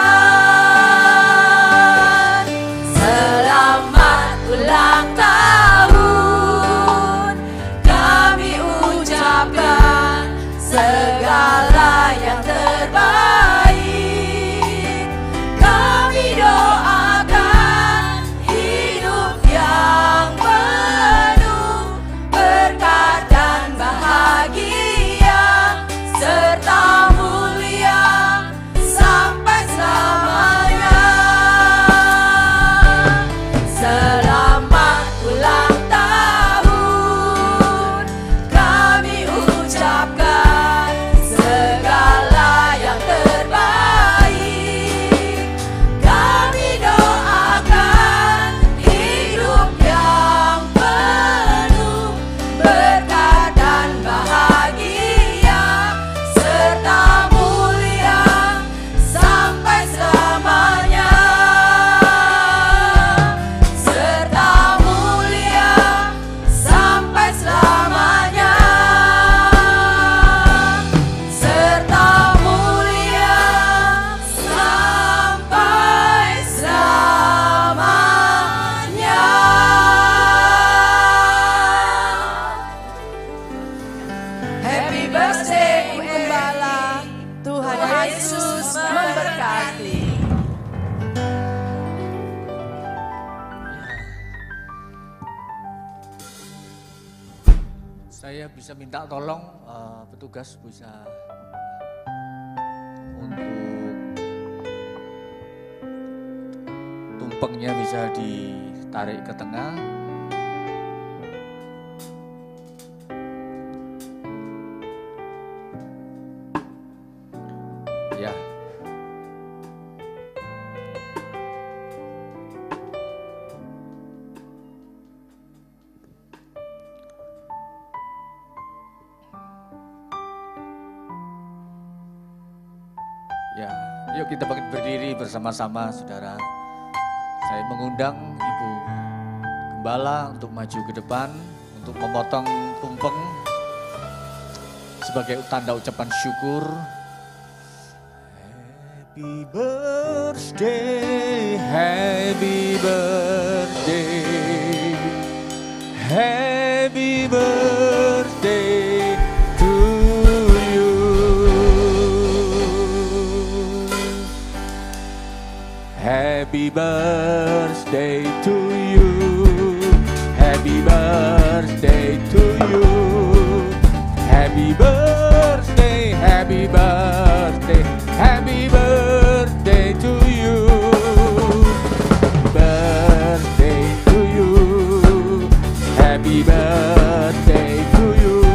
Selamat ulang tahun kami ucapkan, segala yang terbaik kami doakan, hidup yang penuh berkat dan Saya bisa minta tolong petugas bisa untuk tumpengnya bisa ditarik ke tengah. Ya. Ya, yuk kita berdiri bersama-sama, saudara. Saya mengundang Ibu Gembala untuk maju ke depan, untuk memotong tumpeng sebagai tanda ucapan syukur. Happy birthday, happy birthday, happy birthday to you. Happy birthday to you. Happy birthday to you. Happy birthday, happy birthday, happy birthday to you. Birthday to you. Happy birthday to you.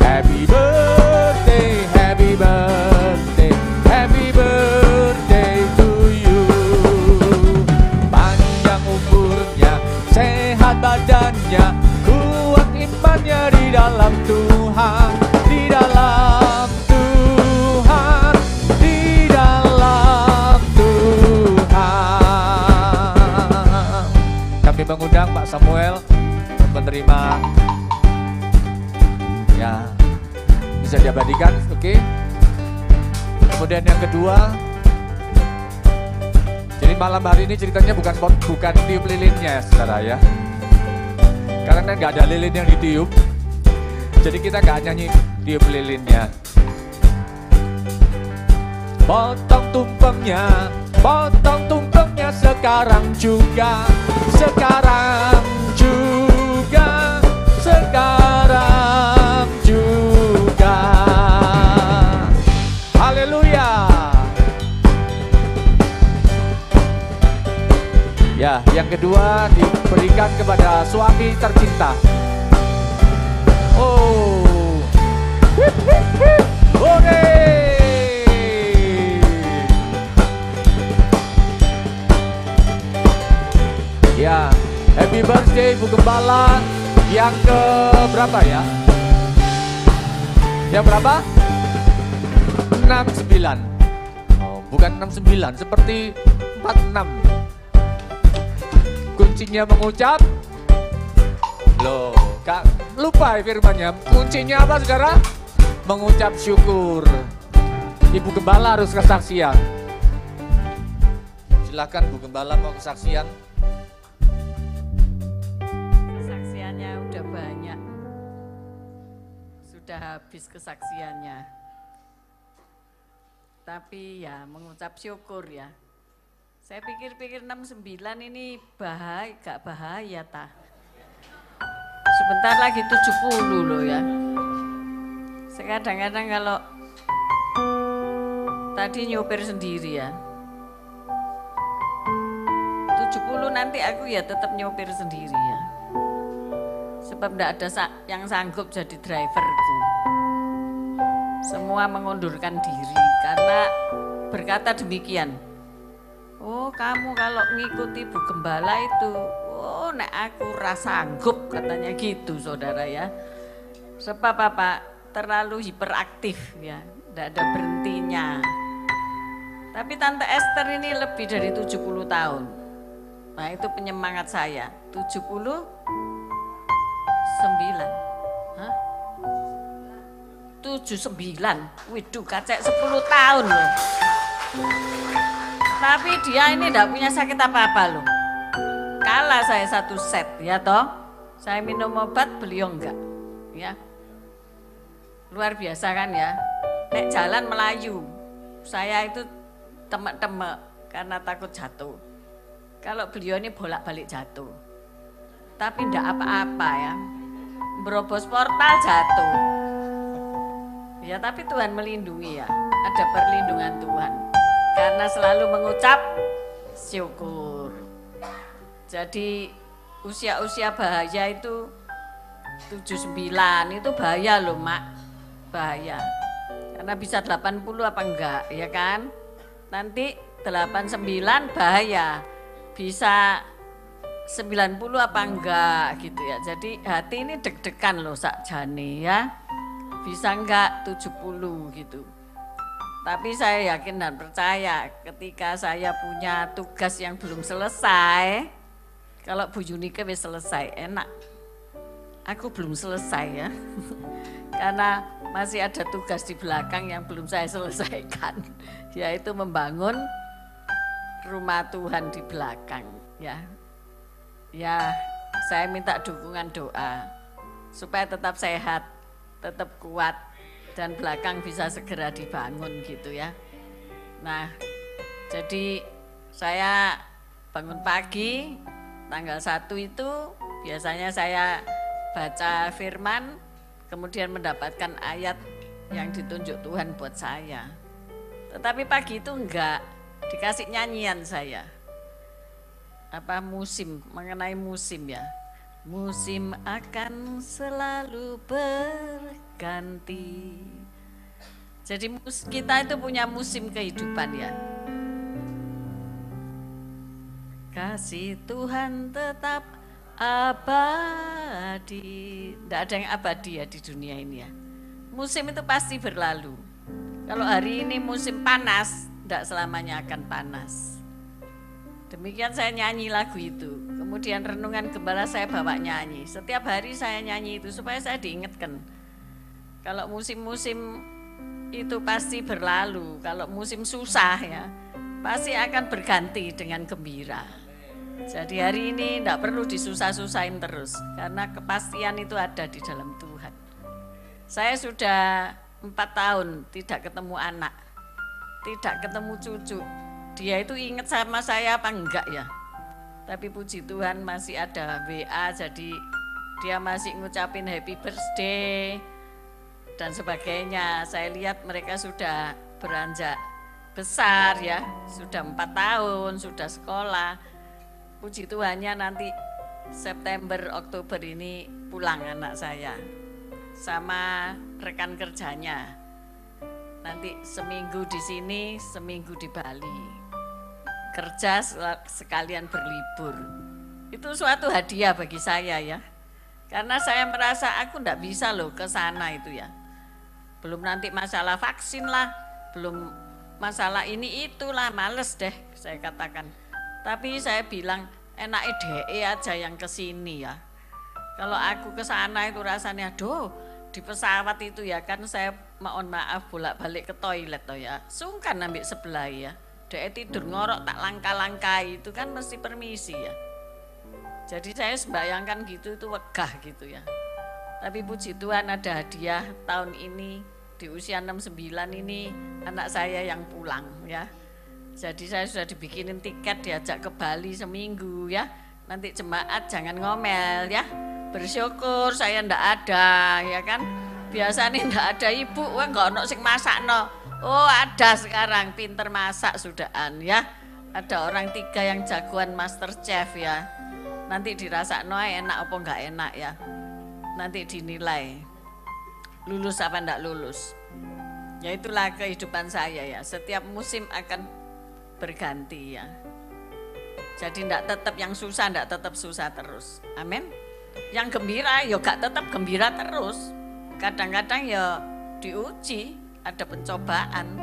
Happy birthday, happy birthday, happy birthday to you. Panjang umurnya, sehat badannya, kuat imannya di dalam Tuhan, di dalam Tuhan, di dalam Tuhan. Kami mengundang Pak Samuel menerima, ya, bisa diabadikan, oke. Kemudian yang kedua, jadi malam hari ini ceritanya bukan tiup lilinnya, saudara ya. Karena nggak ada lilin yang ditiup, jadi kita nggak nyanyi tiup lilinnya. Potong tumpengnya sekarang juga, sekarang juga, sekarang juga. Haleluya. Ya, yang kedua diberikan kepada suami tercinta. Oh, hip, hip, hip. Hore. Ya, happy birthday Ibu Gembala. Yang ke berapa ya? Yang berapa? 69. Oh, bukan 69, seperti 46. Kuncinya mengucap. Loh, Kak, lupa firmannya. Kuncinya apa, saudara? Mengucap syukur. Ibu Gembala harus kesaksian. Silakan Bu Gembala mau kesaksian. Kesaksiannya udah banyak. Sudah habis kesaksiannya. Tapi ya mengucap syukur ya. Saya pikir-pikir 69 ini gak bahaya tah. Sebentar lagi 70 loh ya. Saya kadang-kadang kalau tadi nyopir sendiri ya. 70 nanti aku ya tetap nyopir sendiri ya. Sebab gak ada yang sanggup jadi driverku. Semua mengundurkan diri karena berkata demikian. Oh, kamu kalau ngikuti Bu Gembala itu, oh nek aku rasa sanggup katanya gitu, saudara ya. Sebab apa? Terlalu hiperaktif ya, tidak ada berhentinya. Tapi Tante Esther ini lebih dari 70 tahun. Nah itu penyemangat saya, 79. Hah? 79, widuh kacek 10 tahun loh. Tapi dia ini tidak punya sakit apa-apa loh. Kalah saya 1 set ya toh. Saya minum obat, beliau enggak. Ya. Luar biasa kan ya. Nek jalan Melayu, saya itu temek-temek karena takut jatuh. Kalau beliau ini bolak-balik jatuh. Tapi enggak apa-apa ya. merobos portal jatuh. Ya tapi Tuhan melindungi ya, ada perlindungan Tuhan. Karena selalu mengucap syukur. Jadi usia-usia bahaya itu 79 itu bahaya loh Mak, bahaya. Karena bisa 80 apa enggak ya kan? Nanti 89 bahaya, bisa 90 apa enggak gitu ya. Jadi hati ini deg-degan loh sakjane ya. Bisa enggak 70 gitu. Tapi saya yakin dan percaya ketika saya punya tugas yang belum selesai, kalau Bu Yunike wis selesai enak. Aku belum selesai ya. Karena masih ada tugas di belakang yang belum saya selesaikan, yaitu membangun rumah Tuhan di belakang ya. Ya, saya minta dukungan doa supaya tetap sehat, tetap kuat, dan belakang bisa segera dibangun gitu ya. Nah, jadi saya bangun pagi tanggal 1 itu biasanya saya baca firman, kemudian mendapatkan ayat yang ditunjuk Tuhan buat saya. Tetapi pagi itu enggak, dikasih nyanyian saya. Apa musim, mengenai musim ya. Musim akan selalu berganti. Jadi kita itu punya musim kehidupan ya. Kasih Tuhan tetap abadi. Tidak ada yang abadi ya di dunia ini ya. Musim itu pasti berlalu. Kalau hari ini musim panas, tidak selamanya akan panas. Demikian saya nyanyi lagu itu. Kemudian renungan gembala saya bawa nyanyi. Setiap hari saya nyanyi itu supaya saya diingatkan. Kalau musim-musim itu pasti berlalu. Kalau musim susah ya, pasti akan berganti dengan gembira. Jadi hari ini tidak perlu disusah-susahin terus. Karena kepastian itu ada di dalam Tuhan. Saya sudah 4 tahun tidak ketemu anak. Tidak ketemu cucu. Dia itu ingat sama saya apa enggak ya? Tapi puji Tuhan masih ada WA, jadi dia masih ngucapin happy birthday dan sebagainya. Saya lihat mereka sudah beranjak besar ya, sudah 4 tahun, sudah sekolah. Puji Tuhannya nanti September, Oktober ini pulang anak saya sama rekan kerjanya. Nanti seminggu di sini, seminggu di Bali. Kerja sekalian berlibur. Itu suatu hadiah bagi saya ya. Karena saya merasa aku enggak bisa loh ke sana itu ya. Belum nanti masalah vaksin lah, belum masalah ini itulah, males deh saya katakan. Tapi saya bilang enak DE aja yang ke sini ya. Kalau aku ke sana itu rasanya aduh, di pesawat itu ya kan saya mohon maaf bolak-balik ke toilet toh ya. Sungkan ambil sebelah ya. Dia tidur ngorok tak langkah-langkai itu kan mesti permisi ya. Jadi saya sembayangkan gitu itu wegah gitu ya. Tapi puji Tuhan ada hadiah tahun ini di usia 69 ini anak saya yang pulang ya. Jadi saya sudah dibikinin tiket diajak ke Bali seminggu ya. Nanti jemaat jangan ngomel ya. Bersyukur saya ndak ada ya kan. Biasanya ndak ada ibu, wah nggak ono sing masakno. Oh ada sekarang, pinter masak sudahan ya. Ada orang 3 yang jagoan master chef ya. Nanti dirasakno enak apa enggak enak ya. Nanti dinilai lulus apa enggak lulus. Ya itulah kehidupan saya ya. Setiap musim akan berganti ya. Jadi enggak tetap yang susah, enggak tetap susah terus. Amin. Yang gembira ya gak tetap gembira terus. Kadang-kadang ya diuji. Ada pencobaan,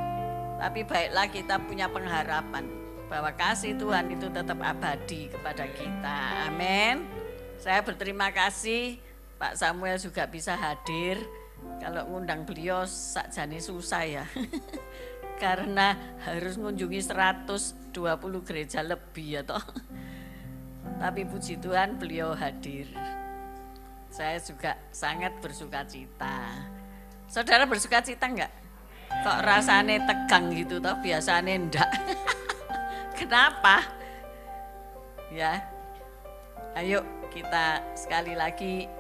tapi baiklah kita punya pengharapan bahwa kasih Tuhan itu tetap abadi kepada kita. Amin. Saya berterima kasih Pak Samuel juga bisa hadir. Kalau ngundang beliau sakjane susah ya. Karena harus mengunjungi 120 gereja lebih ya toh. Tapi puji Tuhan beliau hadir. Saya juga sangat bersukacita. Saudara bersukacita enggak? Kok rasanya tegang gitu toh, biasanya enggak. Kenapa? Ya. Ayo kita sekali lagi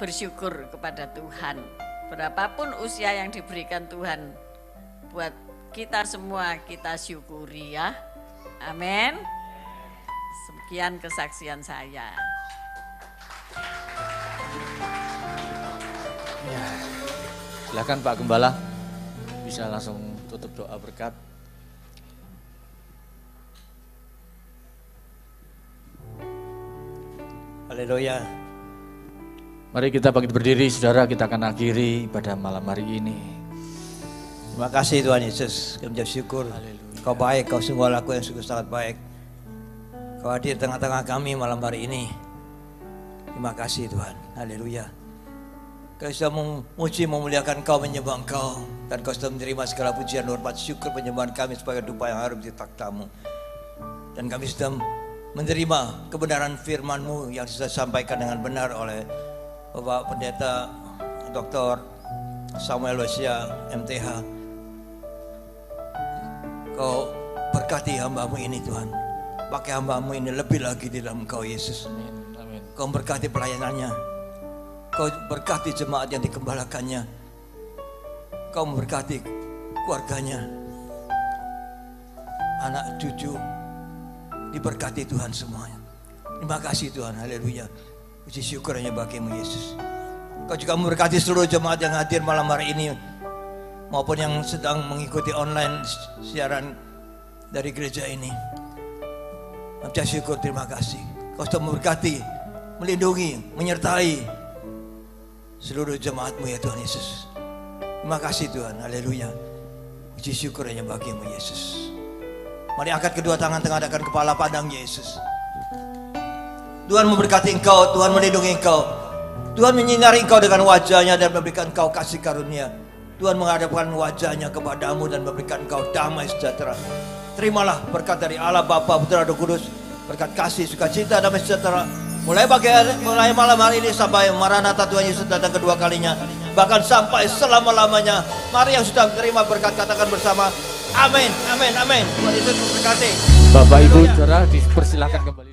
bersyukur kepada Tuhan. Berapapun usia yang diberikan Tuhan buat kita semua, kita syukuri ya. Amin. Sekian kesaksian saya. Ya, silakan Pak Gembala, bisa langsung tutup doa berkat. Haleluya. Mari kita bangkit berdiri, saudara, kita akan akhiri pada malam hari ini. Terima kasih Tuhan Yesus, kami mengucap syukur. Kau baik, kau sungguh laku yang sungguh sangat baik. Kau hadir tengah-tengah kami malam hari ini. Terima kasih Tuhan, haleluya. Kau sudah memuji, memuliakan Kau, menyembah Engkau. Dan Kau sudah menerima segala pujian, hormat, syukur, penyembahan kami sebagai dupa yang harum di takhta-Mu. Dan kami sudah menerima kebenaran firman-Mu yang sudah disampaikan dengan benar oleh Bapak Pendeta Dr. Samuel Wesia MTH. Kau berkati hamba-Mu ini Tuhan. Pakai hamba-Mu ini lebih lagi di dalam Kau Yesus. Amin. Kau berkati pelayanannya. Kau berkati jemaat yang dikembalakannya. Kau memberkati keluarganya. Anak cucu diberkati Tuhan semuanya. Terima kasih Tuhan, haleluya. Puji syukur hanya bagi-Mu Yesus. Kau juga memberkati seluruh jemaat yang hadir malam hari ini, maupun yang sedang mengikuti online siaran dari gereja ini. Puji syukur, terima kasih. Kau sudah memberkati, melindungi, menyertai seluruh jemaat-Mu ya Tuhan Yesus. Terima kasih Tuhan, haleluya. Puji syukur hanya bagi-Mu Yesus. Mari angkat kedua tangan, tengadahkan kepala, pandang Yesus. Tuhan memberkati engkau, Tuhan melindungi engkau. Tuhan menyinari engkau dengan wajahnya dan memberikan engkau kasih karunia. Tuhan menghadapkan wajahnya kepadamu dan memberikan engkau damai sejahtera. Terimalah berkat dari Allah Bapa, Putra, Roh Kudus. Berkat kasih, sukacita, damai sejahtera. Mulai malam hari ini sampai Maranatha Tuhan Yesus datang kedua kalinya. Bahkan sampai selama-lamanya. Mari yang sudah menerima berkat katakan bersama. Amin, amin, amin. Tuhan Yesus memberkati. Bapak Ibu, saudara, dipersilakan kembali.